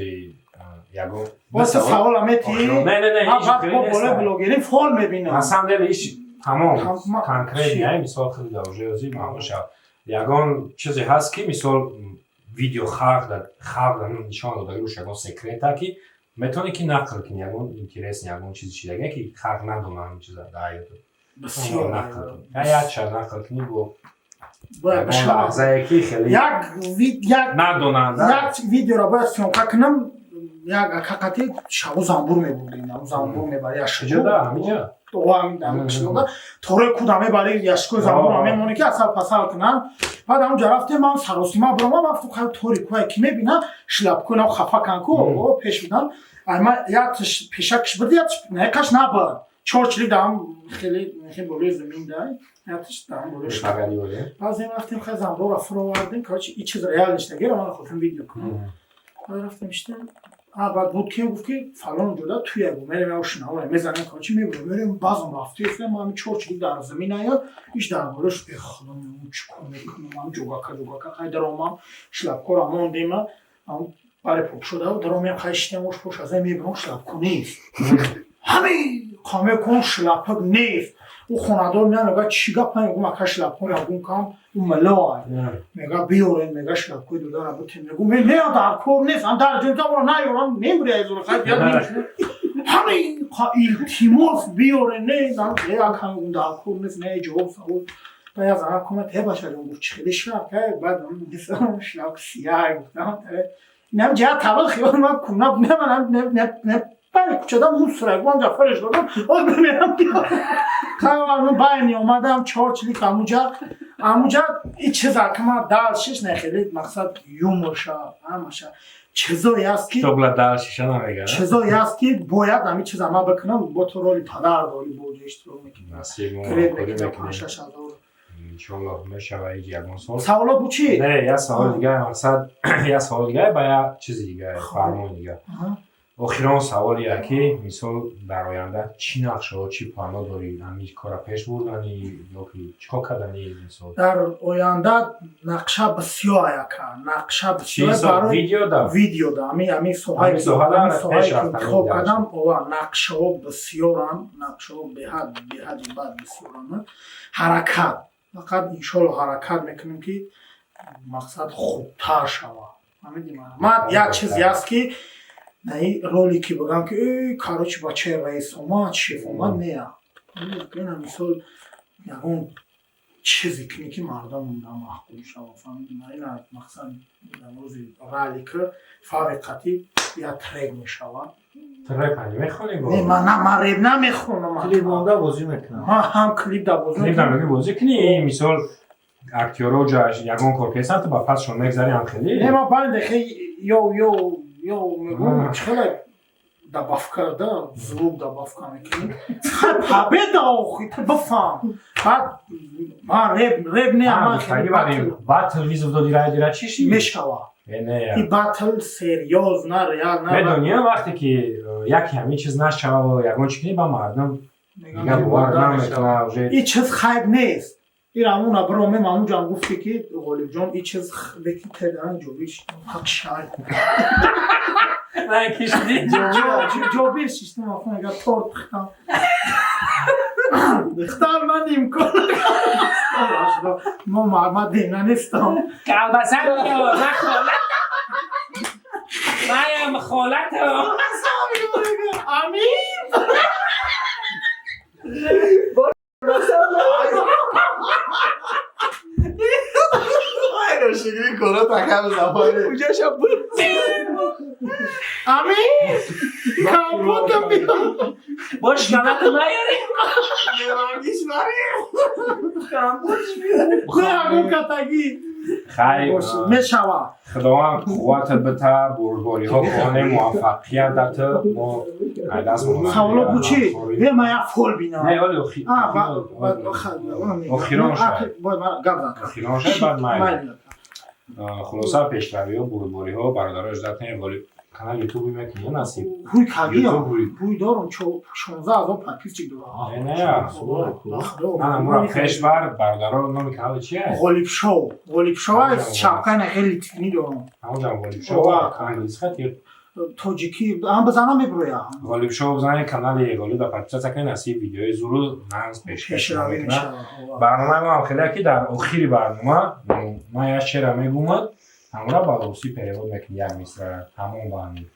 یگو واسه سوال همیتی نه ما بالا بلوگریم فال میبینم اصلا دل ایش تمام کنکریت نه مثال خیلی دوجه ازی معموش یگان چیزی هست که مثال ویدیو خلق نشان داده روش یگان سکرت که میتونی که نقل کنی یگان اینترس یگان چیزی چیزی که خلق ندونه همین چیزا دایره بسیار نقل کنی یا یک شر نقل کنی با باید لحظه که خیلی ندونن یک ویدیو را باید سیمکا کنم یک حقیقتی شبو زنبور میبودیم زنبور میبری کجا ده همینجا تو همین دارم کشیدم طوره کودامه برای یشکو زنبور همین مونی که اصل پسال کنم بعد همون رفتم من سراسیما برام من تو طوری کوه کی میبینم شلاب کنم خفا کنکو پیش میدم اما یک پیشکش بردی نه کاش نبود چورچلی دام خیلی بالای زمین دای یاتش دام بالای شغلی بوده بعضی وقتی خیلی زنبور فرو آوردن که این چیز ریال نیست دیگه من خودم ویدیو کنم رفتم اشته بعد بود که گفت که فلان جدا توی بود میرم اوشنا میزنم کاچی میبرم بازم رفتی اصلا ما همین چورچلی در زمین آیا ایش در بالش به خدا چیکار میکنم من جوگاکا خیلی درام شلاب کورم موندیم ام برای پوک شده و درام خیشتموش پوش از میبرم شلاب کنی همین قامه کن شلاب نیست او خونادار میگه چی گپ میگم ما شلاب کنم کام اون ملوه میگه بیورن میگه شلاب کوی دو دارم بتیم میگم نه در کور نیست هم در جنگا برو نیورم نمیری از اون خیلی یاد نمیشه همین قائل تیموس بیورن نه دارم یا کام اون در کور نیست نه جواب سوال باید از آن کمت هی باشه اون گفت چه شلاب که بعد اون دیسم شلاب سیاه گفتم نم جا تابل خیال ما کنم نه بعد چدم اون سرگوان جفرش دادم باز بمیرم خیلی باینی اومدم چورچلی که اموجا این چیزا که ما دلشش نخیلی مقصد یوموشا همشا چیزایی هست که تو دل شیشه نمیگه چیزایی هست که باید همین چیزا ما بکنم با تو رولی پدر رولی بوجهش تو میکنم نصیب ما کلی میکنم انشالله میشه یگان سال سوالا بو چی؟ نه یه سوال دیگه مقصد یه سوال دیگه با یه چیز دیگه فرمون دیگه اخیران سوالیه که مثال در آینده چی نقشه و چی پانا داری همین کارا پیش بردنی یا که چیکار کردنی مثال در آینده نقشه بسیار نقشه بسیار برای ویدیو دا همین سوهایی که انتخاب کردم نقشه ها بسیارن نقشه ها به حدی بعد بسیارن حرکت فقط انشالله حرکت میکنیم که مقصد خوبتر شود من یک چیزی هست که نه رولی که بگم که کاروچ بچه رئیس اومد شیف اومد نه این مثال یکون چیزی که مردم محکوم شود این مقصد روزی رالی که فاقتی یا ترک می شود ترک هنی میخونی با؟ نه من ریب نمیخونم کلیپ مونده بازی میکنم هم کلیپ دا بازی کنی مثال اکتیورا جاش یکون کورکیسن تو با پسشون مگذاری هم خیلی نه ما باید خیلی یا میگم چقدر دباف کرده زروب دباف کنه پابه داخی تو بفهم بعد ما ریب نه ما خیلی باتل ویزو دادی رای دیره چیشی؟ میشکوا این باتل سریوز نه ریال نه بدونیم وقتی که یکی همین چیز نشوه و یکون چکنی با مردم میگه بوار نمیکنه این چیز خیب نیست این همون برامه مامون جان گفتی که غالب جان این چیز بکی تدرن جویش حق شاید نه کشیدی جوبیش شیشتم آفون اگر تورد بختم بختم من امکان ما محمد دینا نیستم کلبسه میاد نه خالت نه خالت امین تکم زبانه اونجا شب بود امین کامبودم بیام باش کنات نیاری نمانگیش بریم کامبودش بیاری همون کتگی خیلی میشوه خداوند قوت بده بردباری ها کنه موفقیت داده ما دست سوالا بوچی بیا ما یک فول بینم نه ولی اخیران شد اخیران شد بعد من خلاصه پیشروی ها بردباری ها برادر اجدت نه ولی کانال یوتیوبی میکنی نصیب بوی کگی ها بوی دارم 16,000 پاکیز چی دارم نه مرا پیشور برادر ها نام کانال چیه؟ غالیب شو از شبکه خیلی تینی دارم همونجا غالیب شو کانال اسخطی تاجیکی هم بزنم میبرویم غالیب شو بزنید کانال غالیب پاکیز چکن نصیب ویدیوی زورو نانس پیشروی میکنه برنامه ما هم خیلی که در آخری برنامه ما یه شعر میگم همراه با روسی پریود میکنی یک میسره همون با همین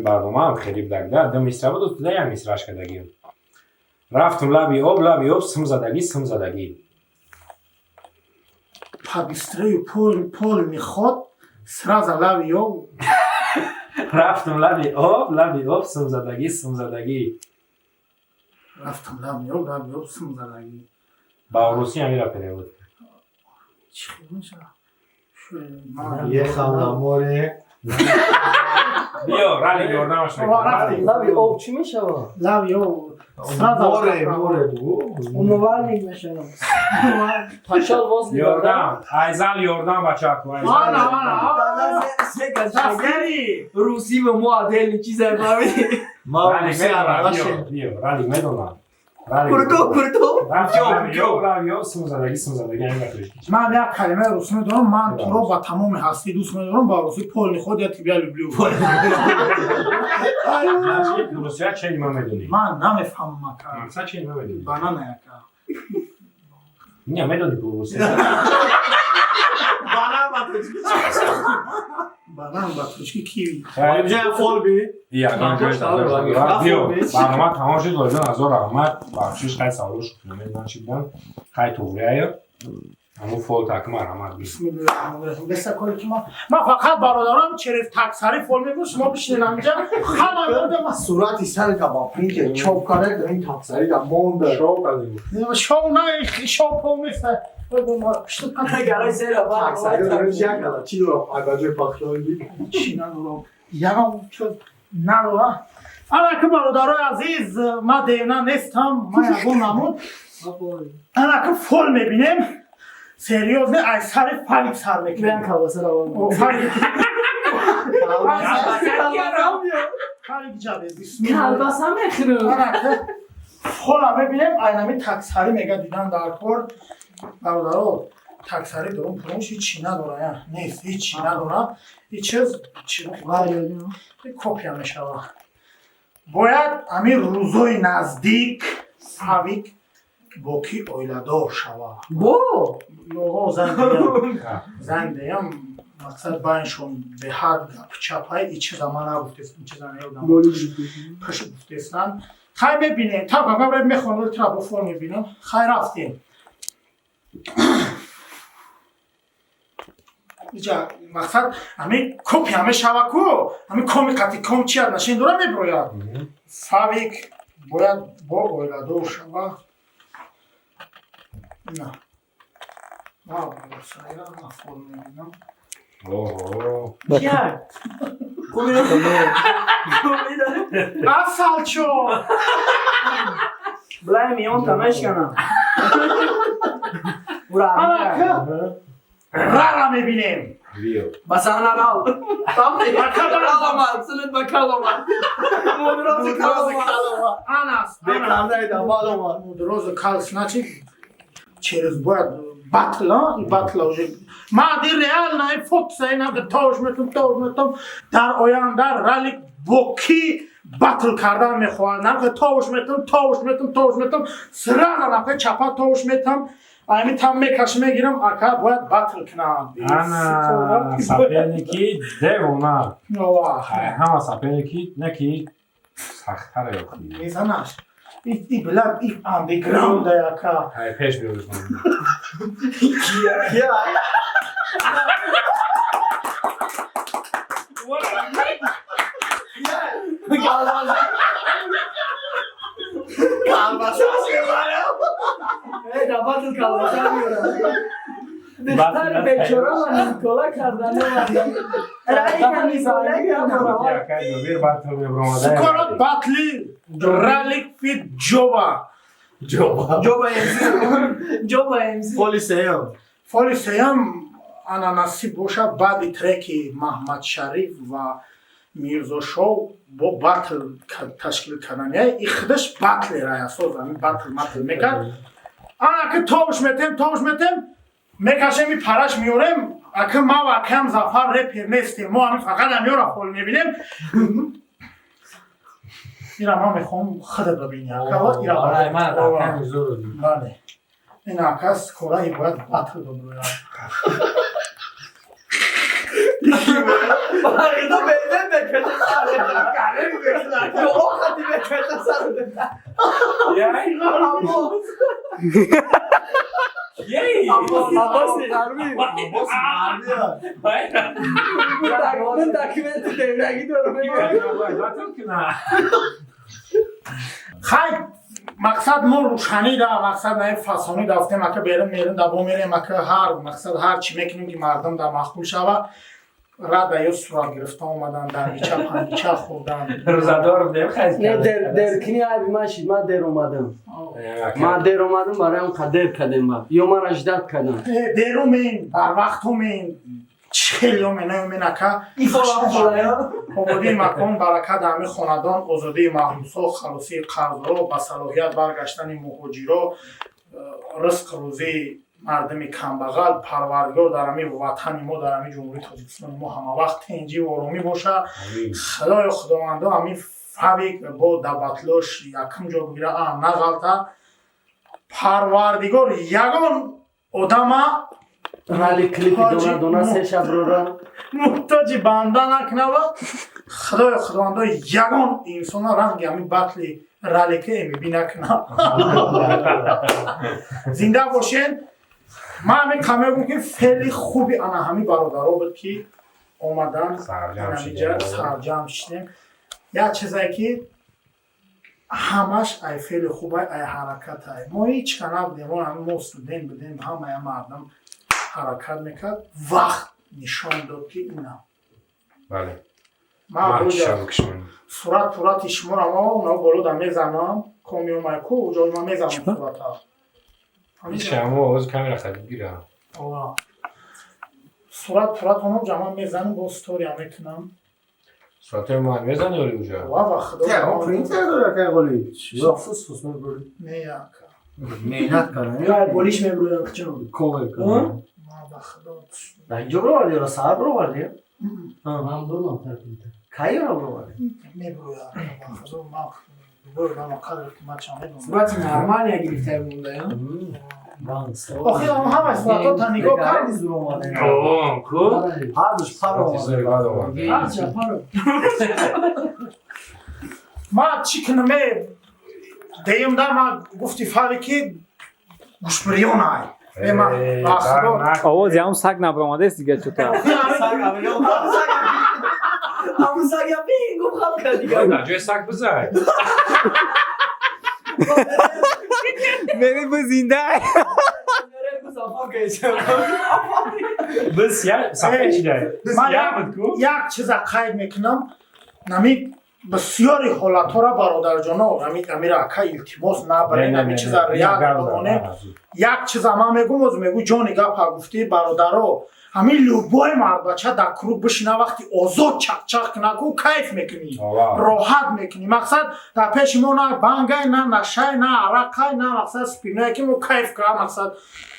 برنامه هم خیلی بدگده دو میسره بود و یک میسرهش کدگیم رفتم لبی آب سم زدگی پاگستری پول میخواد سراز لبی آب رفتم لبی آب سم زدگی رفتم لبی آب سم زدگی با روسی همی را پریود چی میشه یه خماموره بیا رالی یوردمش لبی آب چی میشه با؟ لبی آب موره بو اون موال میشه پاشال باز یوردم ایزال یوردم بچه اکو دستگری روسی به معادل چیز فهمیدی ما رالی میدونم کردو رفتم سم زدگی همین بطوری من یک کلمه روسی میدونم من تو رو با تمام هستی دوست میدونم با روسی پول خود یا تیبیا لوبلیو روسیه چه ایما میدونی؟ من نمیفهمم مکر مقصد چه ایما میدونی؟ بنا نیکا نه میدونی که روسیه بنا بطرشکی کیوی اینجا فول بی برنامه تمام شد ولی نظر رحمت بخشش خیلی سوالو شد من چی بودم خیلی توریه همون فول تکمه رحمت بید بسم الله الرحمن الرحیم بسته کاری که من فقط برادرم چرف تکسری فول میگوش شما بشینین اینجا همه بوده من صورتی سر کباب که چوب کنه در این تاکسری در مونده شو نه شو پو میسته گرای سر تاکسری در این جگه چی دارم اگاجه پخلاوی چی ندارم یا چون ندارم انا که برادرای عزیز ما دیونا نیستم ما یکو نمود انا که فول میبینیم سریوز نه از سر فریق سر میکنیم فریق جبه بسم الله کلبس هم میخورم انا که فول هم میبینیم اینمی تکسری میگه دیدن در کورد برادرها تکسری دارم پرونش هیچی نداره نیست هیچی نداره هیچ چیز کپی هم میشه باید همین روزای نزدیک فاویک با کی اویلادار شوه با زن دیم مقصد باینشون به هر گپ چپای ای چیزا من نگفتستم این چیزا نیادم پش گفتستم خیلی ببینیم تا که باید میخوانول ترابوفون میبینم خیلی رفتیم اینجا مقصد همین کپی همه شوه کو همین کمی قطعی کم چی هست نشین دوره میبروید فاویک باید با اویلادار شوه نه سایرا مفعول میبینم کرد اصل چو بلای میان تمش کنم را میبینیم بس انا رال سلت بکلمه مدراز کلمه انس بکنده دمال ما مدراز کلس نچی چرز باید بطلا این بطلا ما دی ریال نه فوکس اینم که تاوش میتم در آینده رالی بوکی بطل کردن میخوانم که تاوش میتم سرانه نفه چپا تاوش میتم ایمی تم میکش میگیرم اکا باید بطل کنم انا سپینکی دیونا همه سپینکی نکی سختره یکی میزنش این بلد این اندیگراند اکا پیش بیرون Kalbasa میبره. نبات کالباسه میارم. دختر بیچاره من کلا کردن Скоро батли ралик фит джоба. جوبا امزی Poliseyim. Фолисеям ананасиб боша баъди треки Маҳмад Шариф ва Мирзошов бо батл ташкил кардани и худаш батлера асос ами батл мекард. Ака товуш метем мекашем и параш миёрем ака ма вакам зафар репер нестем мо ами фақат амёра фол мебинем. Ира ма мехоҳам худа бибини ака ира бале ин акас кораи бояд батл доброяд. باقیدا بیده بکشه سره جو خطی بکشه سره عباسی غربی من داکیمنت دیمرگی دارم хай мақсад мо рӯшанида мақсад наи фасонӣ дафтем ака берин мерин да бо мерем ака ҳар мақсад ҳар чӣ мекунем ки мардум да махбул шава рада ё сурат гирифта омадан дарбича пандича хӯрдан درکنی عیبی ماشید من در اومدم من در اومدم برای اون قدر کردم با یا من اجداد کردم дерумин барвақтумин чихелёменаёмин ака ободии макон барака дар ҳамин хонадон озодии маҳбусо халосии қарзро ба салоҳият баргаштани муҳоҷиро ризқ рӯзии мардуми камбағал парвардигор дар ҳамин ватани мо дар ҳамин ҷумҳурии тоҷикистони мо ҳамавақт тинҷиву оромӣ боша худоё худовандо ҳамин фавик бо дабатлош якум ҷо бигира нағалта парвардигор ягон одама ولی کلیپی دونه سه شب رو را محتاجی بنده نکنه خدای خداوندو یگان انسان رنگ همین بطلی رلیکه میبینه کنه زنده باشین من همین کمه بگم که خیلی خوبی انا همین برادرها بود که اومدن سرجم شدیم یه چیزایی که همش ای خیلی خوبه ای حرکت ای ما هیچ کنه بودیم ما استودین بودیم همه مردم حرکت میکرد وقت نشان داد که اینا بله ما صورت شما رو اونا بالا در میزنم کامیون مایکو جای ما میزنم صورت ها شما از کامیرا خیلی گیرم صورت اونا جمع میزنم با ستوری هم میکنم صورت ما هم میزنی ولی اونجا و خدا اون پرینتر داره که قولی چی؟ فوس میبری؟ نه یکا مهنت کنه؟ یا بولیش میبرویم که چون کومل کنه؟ ما بخدا اینجا برو بردی یا صاحب برو بردی؟ من دونم ترکیده کایی رو برو بردی؟ میبرویم بخدا ما بردم قدر که ما چه میدونم صورت نرمال یا گرفته مونده یا؟ آخی همه صورت تا نگاه کرد هردوش پر رو هرچه پارو ما چی کنمه دیم در ما گفتی فعلی که گوشبریون های آواز همون سگ نبرامده است دیگه چطور همون سگ یا بین گفت خب کرد دیگه نه جای سگ بزای ببین با زنده بس یا صفحه چی داره یک چیز قید میکنم نمی بسیاری حالت ها را برادر جانا امیر اکا التماس نبرین نمی چیز را یاد بمانه یک چیز ما میگو جانی گپ گفتی برادرها همین لوبای مرد بچه در کروب بشینه وقتی آزاد چق نکو کیف میکنی راحت میکنی مقصد در پیش ما نه بانگای نه نشه نه عرقای نه مقصد سپینه که ما کیف کنم مقصد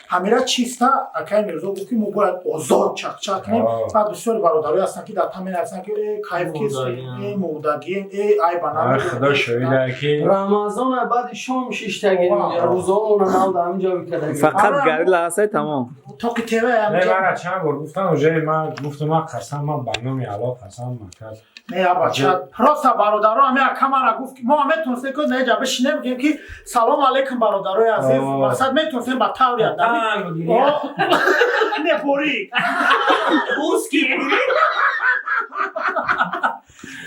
همیشه چیستا اکای میرزا بود که ما باید آزاد چق کنیم بعد بسیاری برادرای هستن که در تامین هستن که کیف کسی ای مردگی ای بنام خدا شویده که رمضان بعد شام شیشتگی روزامون رو همینجا بکرده فقط گری لحظه تمام تا که تیوه نه من چند بار گفتم اوجه من گفتم من قسم من برنامه علا قسم من کرد نه بچه راست برادرها همه اکمارا گفت که ما میتونستیم که نه جا بشینیم بگیم که سلام علیکم برادرای عزیز مقصد میتونستیم با توری نه بوری اوسکی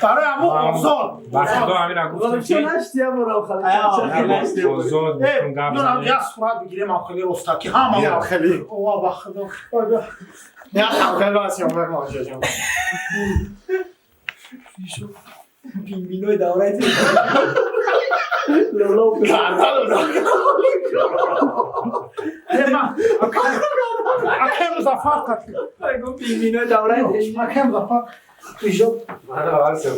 برای همون اوزان خدا همین را گفتم که نشتیم برو خالی اوزان میتون گپ نه زنیم یه صورت بگیریم آخری رستاکی همه یا خیلی اوه با خدا نه خیلی آسیام بر ماجا جان پینگوینای دورای اکم زفار کتی پینگوینای دورای اکم زفار ایجا رفته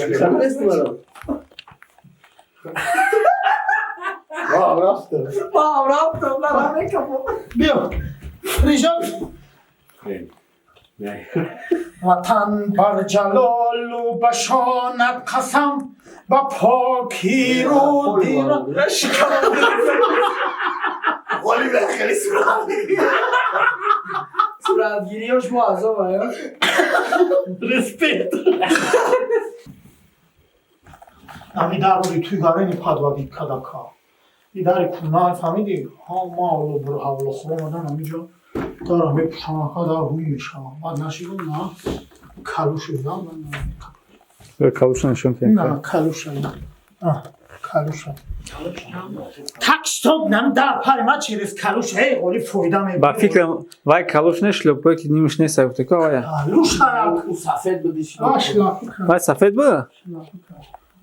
بیا ریجا وطن بر جلال و بشانت قسم با پاکی رو دیرم ولی به خیلی صورتگیریاش معذب آیا رسپیت امی در روی توی گارینی پادوادی کداکا ای در کنال فهمیدی ها ما اولو برو حولو خورم آدم امیجا دارم به پشماکا دار روی میشم بعد نشیدون نه کلوش ایدم کلوش نشون نه کلوش ایدم کلوش تکستوب نم در پاری ما چیریز کلوش هی قولی فویدم با فکرم وای کلوش نشلوب که نیمش نیست گفته که آیا کلوش هر سفید بودیش آشلا وای سفید بود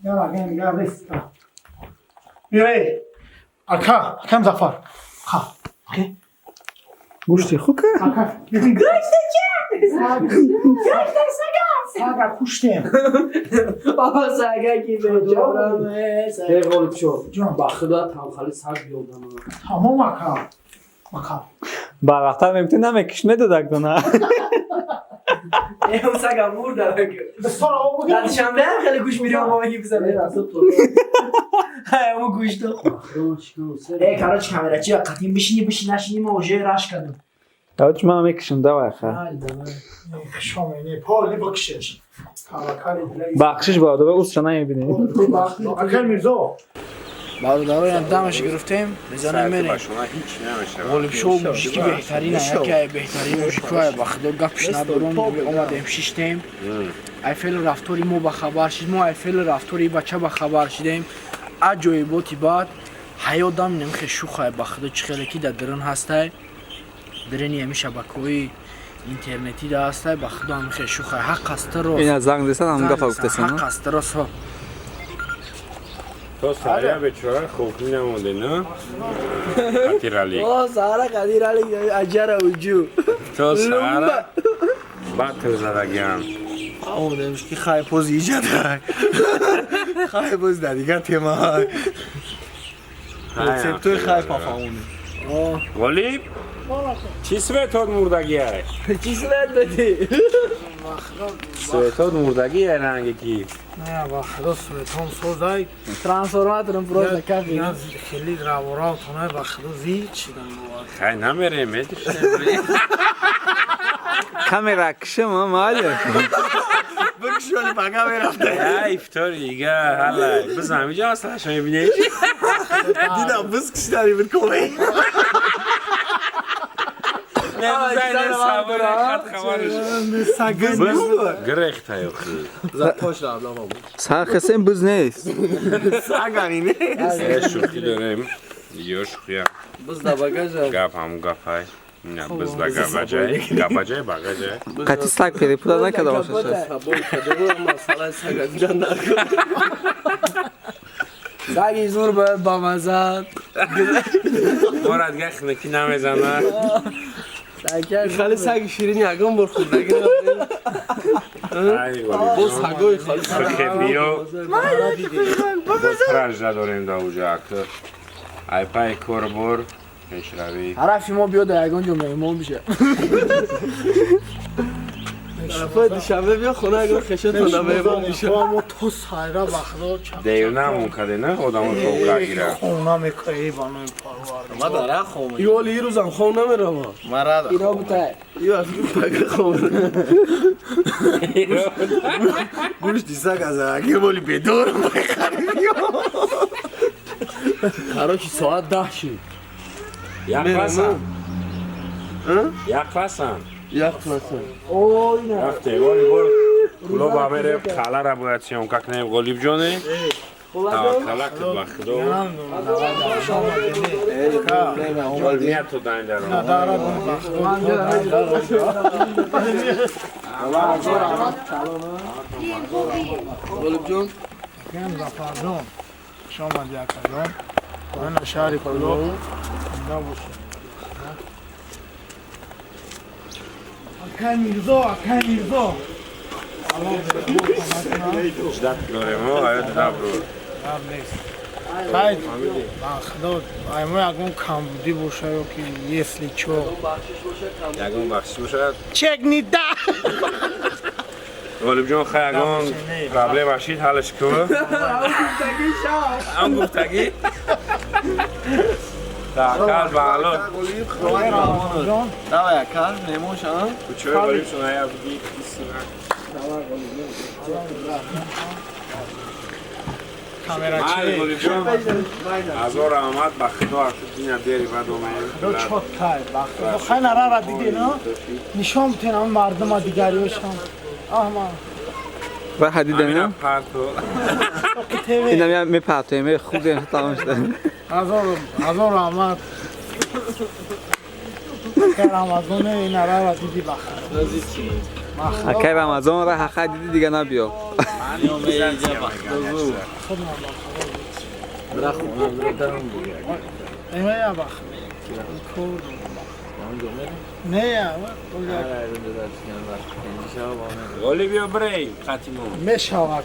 یا اگه نگه رستا بیایی اکا کم زفار خواه اوکی گوشتی خوب که اکا ببین ساگا کشتیم بابا سگه کی به جانمه ای قولت شو جان با خدا تام خالی سگ بیودم تمام اکا اکا با وقتا میگفتی نمیکش ندادک دونه اون سگه مرده بسار آو بگیر دادشنبه خیلی گوش میریم ما بگیم بزنه همون گوش تو ای کاراچ کامera چی قطیم بشینی نشینی ما اوجه راش کردم اوچ ما میکشم دوا خا شامینه پالی بکشش کاراکاری بخشش با دو اوس چنای میبینی اکا میرزا برادرای دمش گرفتیم میزنه میره غالب شو موشکی بهترینه یکی بهترین موشکای با خدا گپش ندارم اومدیم شیشتیم ایفل رفتاری ما با خبر شدیم ما ایفل رفتاری بچه با خبر شدیم عجایباتی بعد حیادم نمیخه شوخه با خدا چه خیلی کی درن هسته درنی همی شبکه‌های اینترنتی دا هسته با خدا نمیخه شوخه حق است رو این از زنگ رسید هم گفت گفتسن حق است رو تو سایا به چرا خوبی نمونده نه خاطر علی سارا قدیر علی اجر وجو تو سارا بعد تو زدگیم اون نمیشه خواهی پوز ایجاد خواهی پوز دادیگر تیمه های رسپتوی خواهی پافامونه غالب چی سویتاد مردگی های؟ چی سویت بدی؟ سویتاد مردگی های رنگی کی؟ نه با خدا سویتان سوزای ترانسفورماتورم پروز نکردی از خیلی راورا تونه با خدا زیر چیدن خیلی نمیره میدرشتیم کامیرا کشم مالی بکشوانی بگه میرفته یا افتاری ایگه حالا بزن اینجا اصلا شما بینید دیدم بز کشی داری بید کومی نمیزنی سواره خط خبرش بز گرخت های اخی زد پاش را ابلا بود سر خسیم بز نیست سگانی نیست شوخی داریم یه شوخی هم بز دا بگاجه گپ همون گپ های نه بز دا گپ جای گپ جای بگه جای قطی سگ پیری پودا نکده باشه بول کده بود مسئله سگ دیدن نکن سگی زور باید با مزد بارد گه خنکی نمیزنه خیلی سگ شیرینی اگم بر خود نگه بز سگوی خالی خیلیو بز پرنج نداریم دا اوجا اکتر ای پای کور بر پیش روی حرفی ما بیاد اگان جمعه ما میشه طرفای دوشنبه بیا خونه اگر خشتون نمیبون میشه ما تو سایرا بخدا چپ دیونه ممکنه نه آدم تو کاگیره خونا میکنی بانو پروار ما داره خوم ای والی روزم خون نمیره ما مراد اینا بوده ای وقتی پاک خون گوش دیسا کازا که بولی بدور قرار ساعت 10 شد یک فصل یک فصل یک فصل رفته گلی بول کلو بابره خاله را باید سیام که کنیم گلیب جونه کلا که بخدو نیت تو داین دارم گلوب جون کن زفردون شما دیگران من شهری کلو نبوشه اکن میرزا جدت کنیم آید دابرو خیلی خدا ایمو یکون کم بودی باشه یا که یه سلیچو یکون بخشی باشد چک نیده گلیب جون خیلی یکون قبله باشید حالش که هم گفتگی کل بغلو جان دوا یک کل نیموش ها کوچه گلیب شونه یا بودی کامera مال چه گلیب جون از اور آمد بخدو ارشد دینا دیری بعد دو اومد چوت کای بخدا خیلی نره دیدی نه نشان بتونم مردم ها دیگری باشم آهما و حدید همین نمیم پرتو این نمیم میپرتویم خود تمام شده هزار آمد که رمضان این نره دیدی بخدا اکی رمضان را حقا دیدی دیگه نبیا ایمه یا بخدا نه یا گلی بیا بریم خطیمون میشود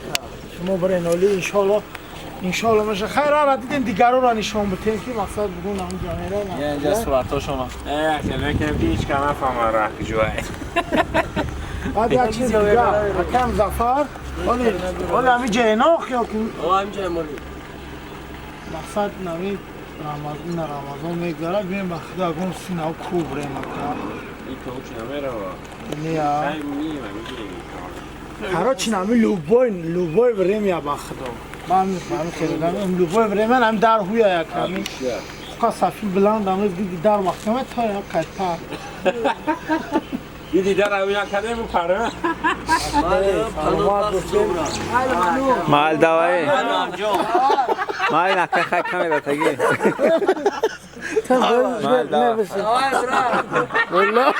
شما برین اولی انشالله میشه خیر را دیدین دیگران را نشان بتین که مقصد بگون هم جامعه را اینجا صورتا شما اخیلی که هیچ که نفهم را که جوه بعد یک چیز دیگه حکم زفر ولی همین جیناخ یا که همینجا مالی مقصد نوید رمضان میگذاره بیم بخدا اگون سینه و کوب ریم اکا این کوچ نمیره با نیا سعی میگیم میگیریم هرا چی نمی لوبای بریم یا بخدا من کردم این لوبای بریم هم در هویا یا کمی که صفی بلند هم دیدی در محکمه تا یا کتا دیدی در اویا کده مو پره محل دوایی محل نکه خیلی کمی را تگی محل دوایی والله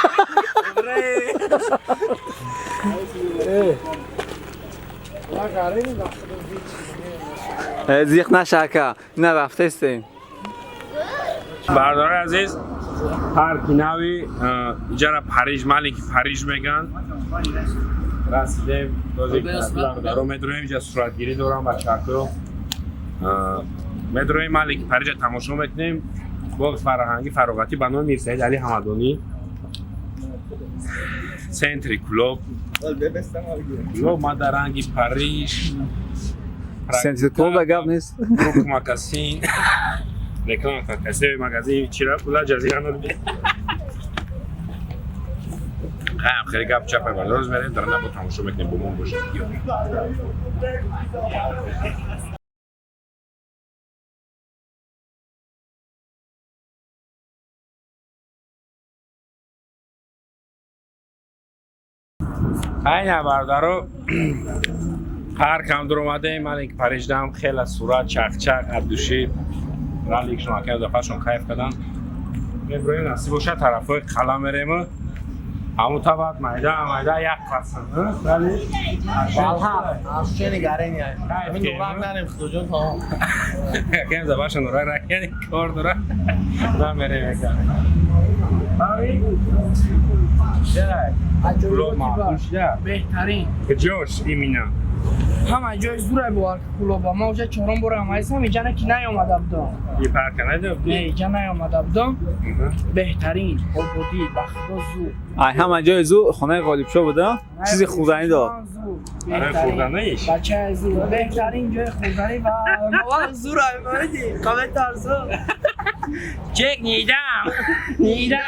زیخ نشکه نه رفته استیم بردار عزیز پارکی ناوی جرا پاریژ مالی که پاریژ میگن رسیدیم دوزی دارو مترو اینجا صورتگیری دورم با چاکو مترو مالی که پاریژ تماشا میکنیم باز فرهنگی فراغتی بانو میرسید علی حمدانی سنتری کلوب مادرانگی پاریژ سنتری کلوب گپ نیست گروپ ماکاسین reklam kakası magazin çira kula jaziran oldu. خیلی گپ چپ بالا روز بریم دارن با تماشا میکنیم بومون باشه این بردارو پارک هم در اومده مالک پریجدم خیلی صورت چخ چخ عبدوشی رالی که شما که دفعهشون کیف کردن میبرویم نصیب باشه طرفای خلا میریم همون تا بعد مایده یک فصل ولی از چه نگاره نیای همین نوران نریم خدوجون ها یکم زباشون نوران رکنی کار داره و میریم یکم چرا؟ جلو معقول شده بهترین که جوش ایمینا همه جای زوره بوار کلوبا ما اونجا چهارم بار هم هستم اینجا نه که نیامده بودم یه پرکنه نه دفتی؟ اینجا نیامده بودم بهترین آبادی بخدا زور ای همه جای زو خانه غالب شو بوده چیزی خوردنی داد برای خوردنیش؟ بچه زور بهترین جای خوردنی و ما زور همه قبل ترزو چک نیدم نیدم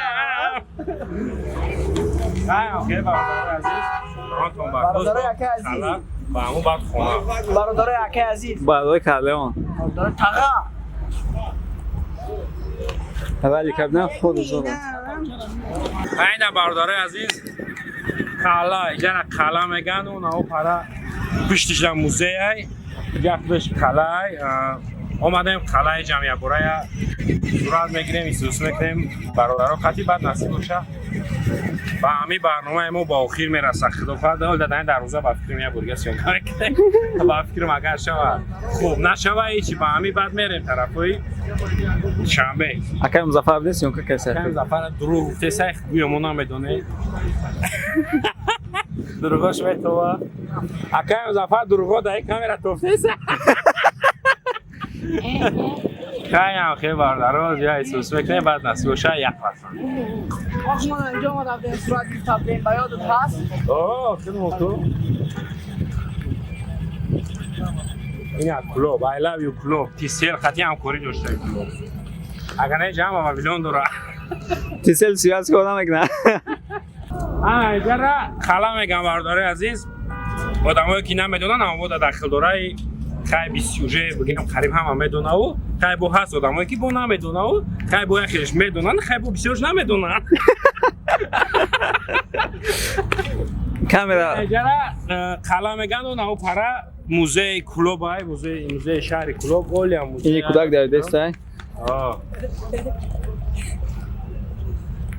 اوکی برادر عزیز راتون برادر یکی عزیز با همون بعد خونه برادر یکی عزیز برای کلهان برادر تقا ولی کبنه خود زور این برادر عزیز کالا اینجا کالا میگن اون او پارا پشتش موزه ای اینجا خودش کالا اومدیم کالای جمعیت برای صورت میگیریم ایسوس میکنیم برادرها خطی بعد نصیب باشه و همین برنامه ما با اخیر میرسه خدافت دادن در روزه با فکر میاد برگه سیون کنیم با فکر مگر شود خوب نشوه ایچی با همین بعد میریم طرفای شنبه اکه مظفر بودیست یون که کسی کم زفر دروغ گفته سیخ گویمون هم بدونه دروغاش به تو اکه مظفر دروغا در یک کامیرا توفته سیخ خیلی باردار یا ایسوس میکنه بعد نصیب باشه یک پرسان آخ من اینجا آمدم به صورت تبلیم بیادت هست اوه خیلی موتو این کلوب I love you کلوب تیسیل خطی هم کوری داشته کلوب اگر نه جمع و ویلون داره تیسل سیاس کنم اگه اینجا را خلا میگم بارداره عزیز آدمایی که نمیدونن اما در داخل داره خیلی سوژه بگیم قریب هم میدونه و خیلی بو هست آدمایی که بو نمیدونه و خیلی بو یکیش میدونن خیلی بو بسیارش نمیدونن کامera اینجا را خلا میگن و نو پارا موزه کلوب های موزه شهر کلوب اولی هم موزه این کودک در دست های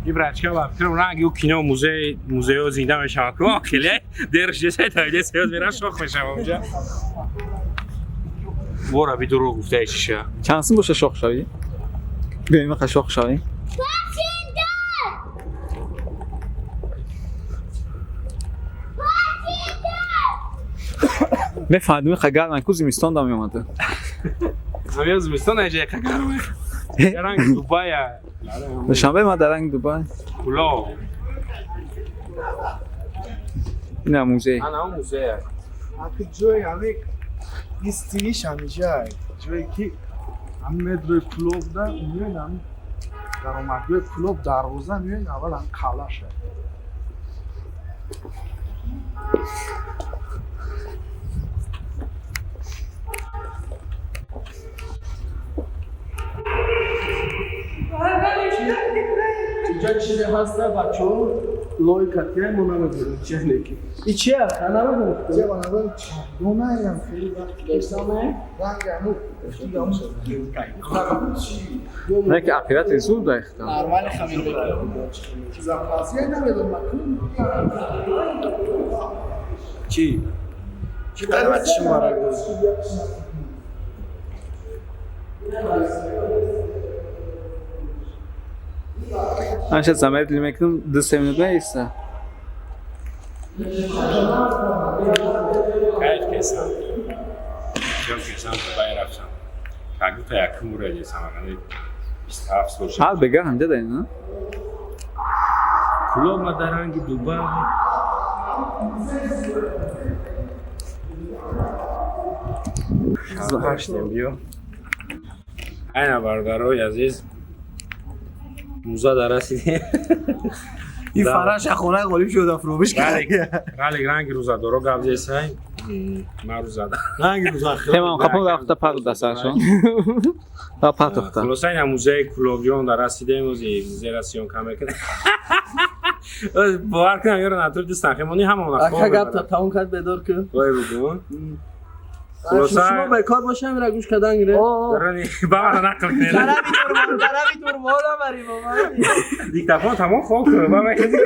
این برچه ها بفکرم رنگی و کینا موزه ها زینده میشم که آکلی درش جسه تا ایده سیاز میرن شاخ میشم اونجا بورا بی درو گفته ایشیشه چند سن باشه شاخ شوی؟ بیاییم میخواه شاخ شوی؟ بفهمد میخواه گرم که زمستان دام اومده همین زمستان اینجا یک گرمه رنگ دوبای دوشنبه ما در رنگ دوبای کلاه این هم موزه انا هم موزه آخه جای همه ایستیش همیشه جایی که همه روی کلوب ده میان هم در اومدوی کلوب دروازه میان اول هم کالا شد اینجا چیزی هست بچه ها لای کتیه ما نمیدونیم چه نکی این چیه؟ خانه رو بگفته؟ چه بنابراین دونه هم خیلی وقت دستانه؟ رنگ همون نه که عقیدت زود دایخته نرمال خمیر بگیرم چیزا خاصی نمیدون مکن چی؟ چی قرمت شما را گوز من شاید زمین دلی میکنم دو سه منوت بایسته خیلی کسان چون کسان دوبای رفتم کگو تا یکم موره جیسم اگه 27 سال شد حال بگه همجا داری نه؟ کلوب ما در رنگ دوبای هشتیم بیو این بارداروی عزیز موزه در رسیدیم این فرش خونه غالب شد فروش غالب رنگ روزا دارو گابزه سای ما روزا رنگ روزا تمام خپم رفته پر دستشون تا پاتوخته خلاصین موزه کلوبیون در رسیدیم موزه رسیون کامل کنه باور کنم یارو ناتور دست نخیمونی همون اکا گپ تا تاون کرد بدار که وای بگو شما بیکار باشه میره گوش کدن گیره درانی بابا نقل کنه دربی دور مالا بری بابا دیکتافون تمام خوب کنه بابا کسی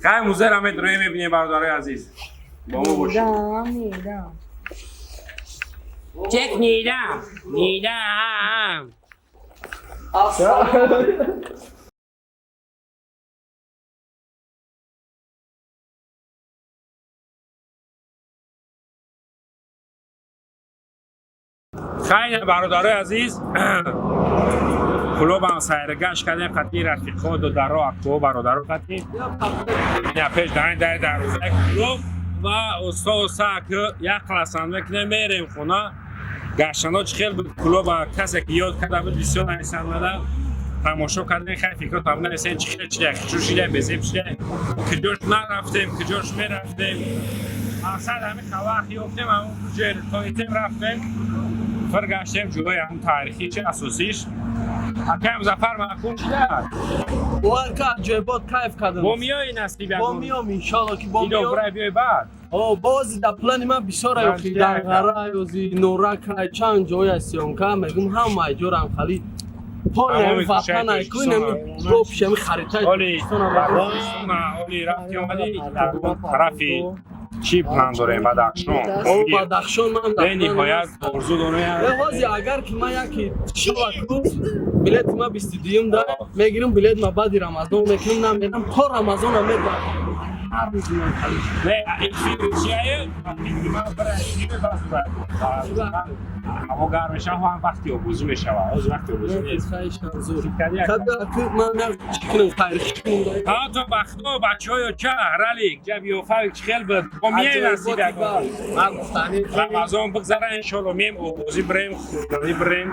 خیلی موزه را میدروی میبینیم برادرای عزیز با ما باشید نیدم چک نیدم خیلی برادرای عزیز کلوب هم سیرگشت کردیم خطی رفیقا دو در راه اکو برادر خطی نه پیش در روزه کلوب و استا که یک کلاسان میکنه میریم خونه گشتنا چه خیلی بود کلوب کسی که یاد کرده بود بسیار نایسانده تماشا کردن خیلی فکر کنم نمیسین چه خیلی چه شوشیده بزیم چه که جوش نرفتیم که جوش میرفتیم اصلا همین خواهی افتیم همون کجای تایتیم رفتیم فرگشتیم جوی همون تاریخی چه اساسیش حکم زفر محکوم شده باید که جای باد کیف کردم با میای نصیب یکون با میام انشالله که با ایدو میام برای بیای بعد بازی در پلانی من بسیار ایوخی در غره یوزی نورک چند جای هستیم که میگم همه جورم خالی پای وطن ایکوی نمی گفت شمی خریطای اولی رفتی اومدی در اون طرفی چی پلان داریم بدخشان او بدخشان من به نهایت ارزو داره بازی اگر که من یکی شبکو بلیت ما 22 داره میگیرم بلیت ما بعد رمضان میکنم نمیرم تا رمضان هم میرم نه این فیلم چیه؟ من برای این بس هوا گرم میشه هم وقتی آبوزو میشه از وقتی آبوزو نیست ها تو بختو بچه های چه رلیک جبی و فرق خیلی بود با میای نصیب رمضان بگذاره انشالله میم آبوزی بریم خوردنی بریم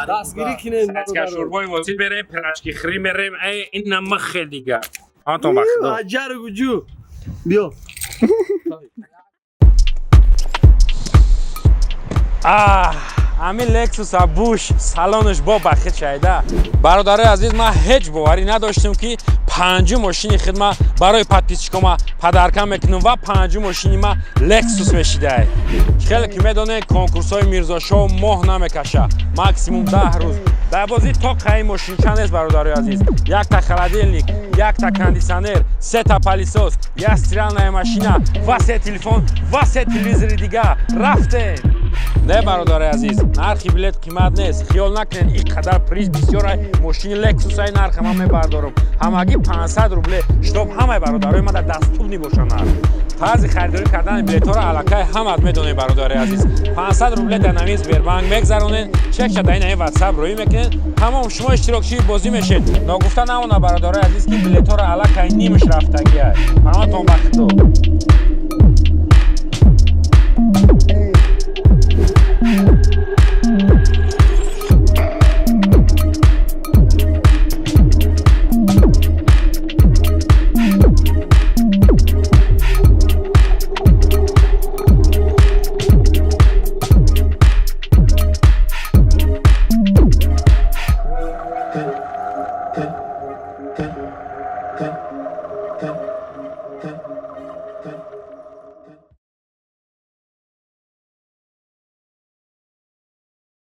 دستگیری کنیم از که شوربای واسید بریم پرشکی خری بریم این نمه خیلی دیگه ها تو بختو اجر گجو بیا همین لکسوس بوش سالانش با بخیر شایده برادرای عزیز من هیچ باوری نداشتم که 5 ماشین خدمت برای پادپیسچیکوما پدرکم میکنم و 5 ماشینی ما لکسوس میشیده خیلی که میدونه کنکورس های میرزا شو ماه نمیکشه ماکسیموم 10 روز در بازی تا قیم ماشین چند است برادرای عزیز یک تا خلادیلنیک یک تا کاندیسانر 3 تا پالیسوس یک استرال ماشینا و 3 تلفن و 3 تلویزیون دیگه رفته نه برادرای عزیز نرخی بلیت قیمت نیست خیال نکنین این قدر پریز بسیار ماشین لکسوس های نرخ من میبردارم همگی 500 روبله شتاب همه برادرای من در دستور نباشن طرز خریداری کردن بلیط ها را علاقه همه میدونید برادرای عزیز 500 روبله در نمیز بیربانک میگذرونین چک شد این واتساپ روی میکنین تمام شما اشتراکچی بازی میشید ناگفته نمونه برادرای عزیز که بلیط ها را علاقه نیمش رفتگی همتون بختو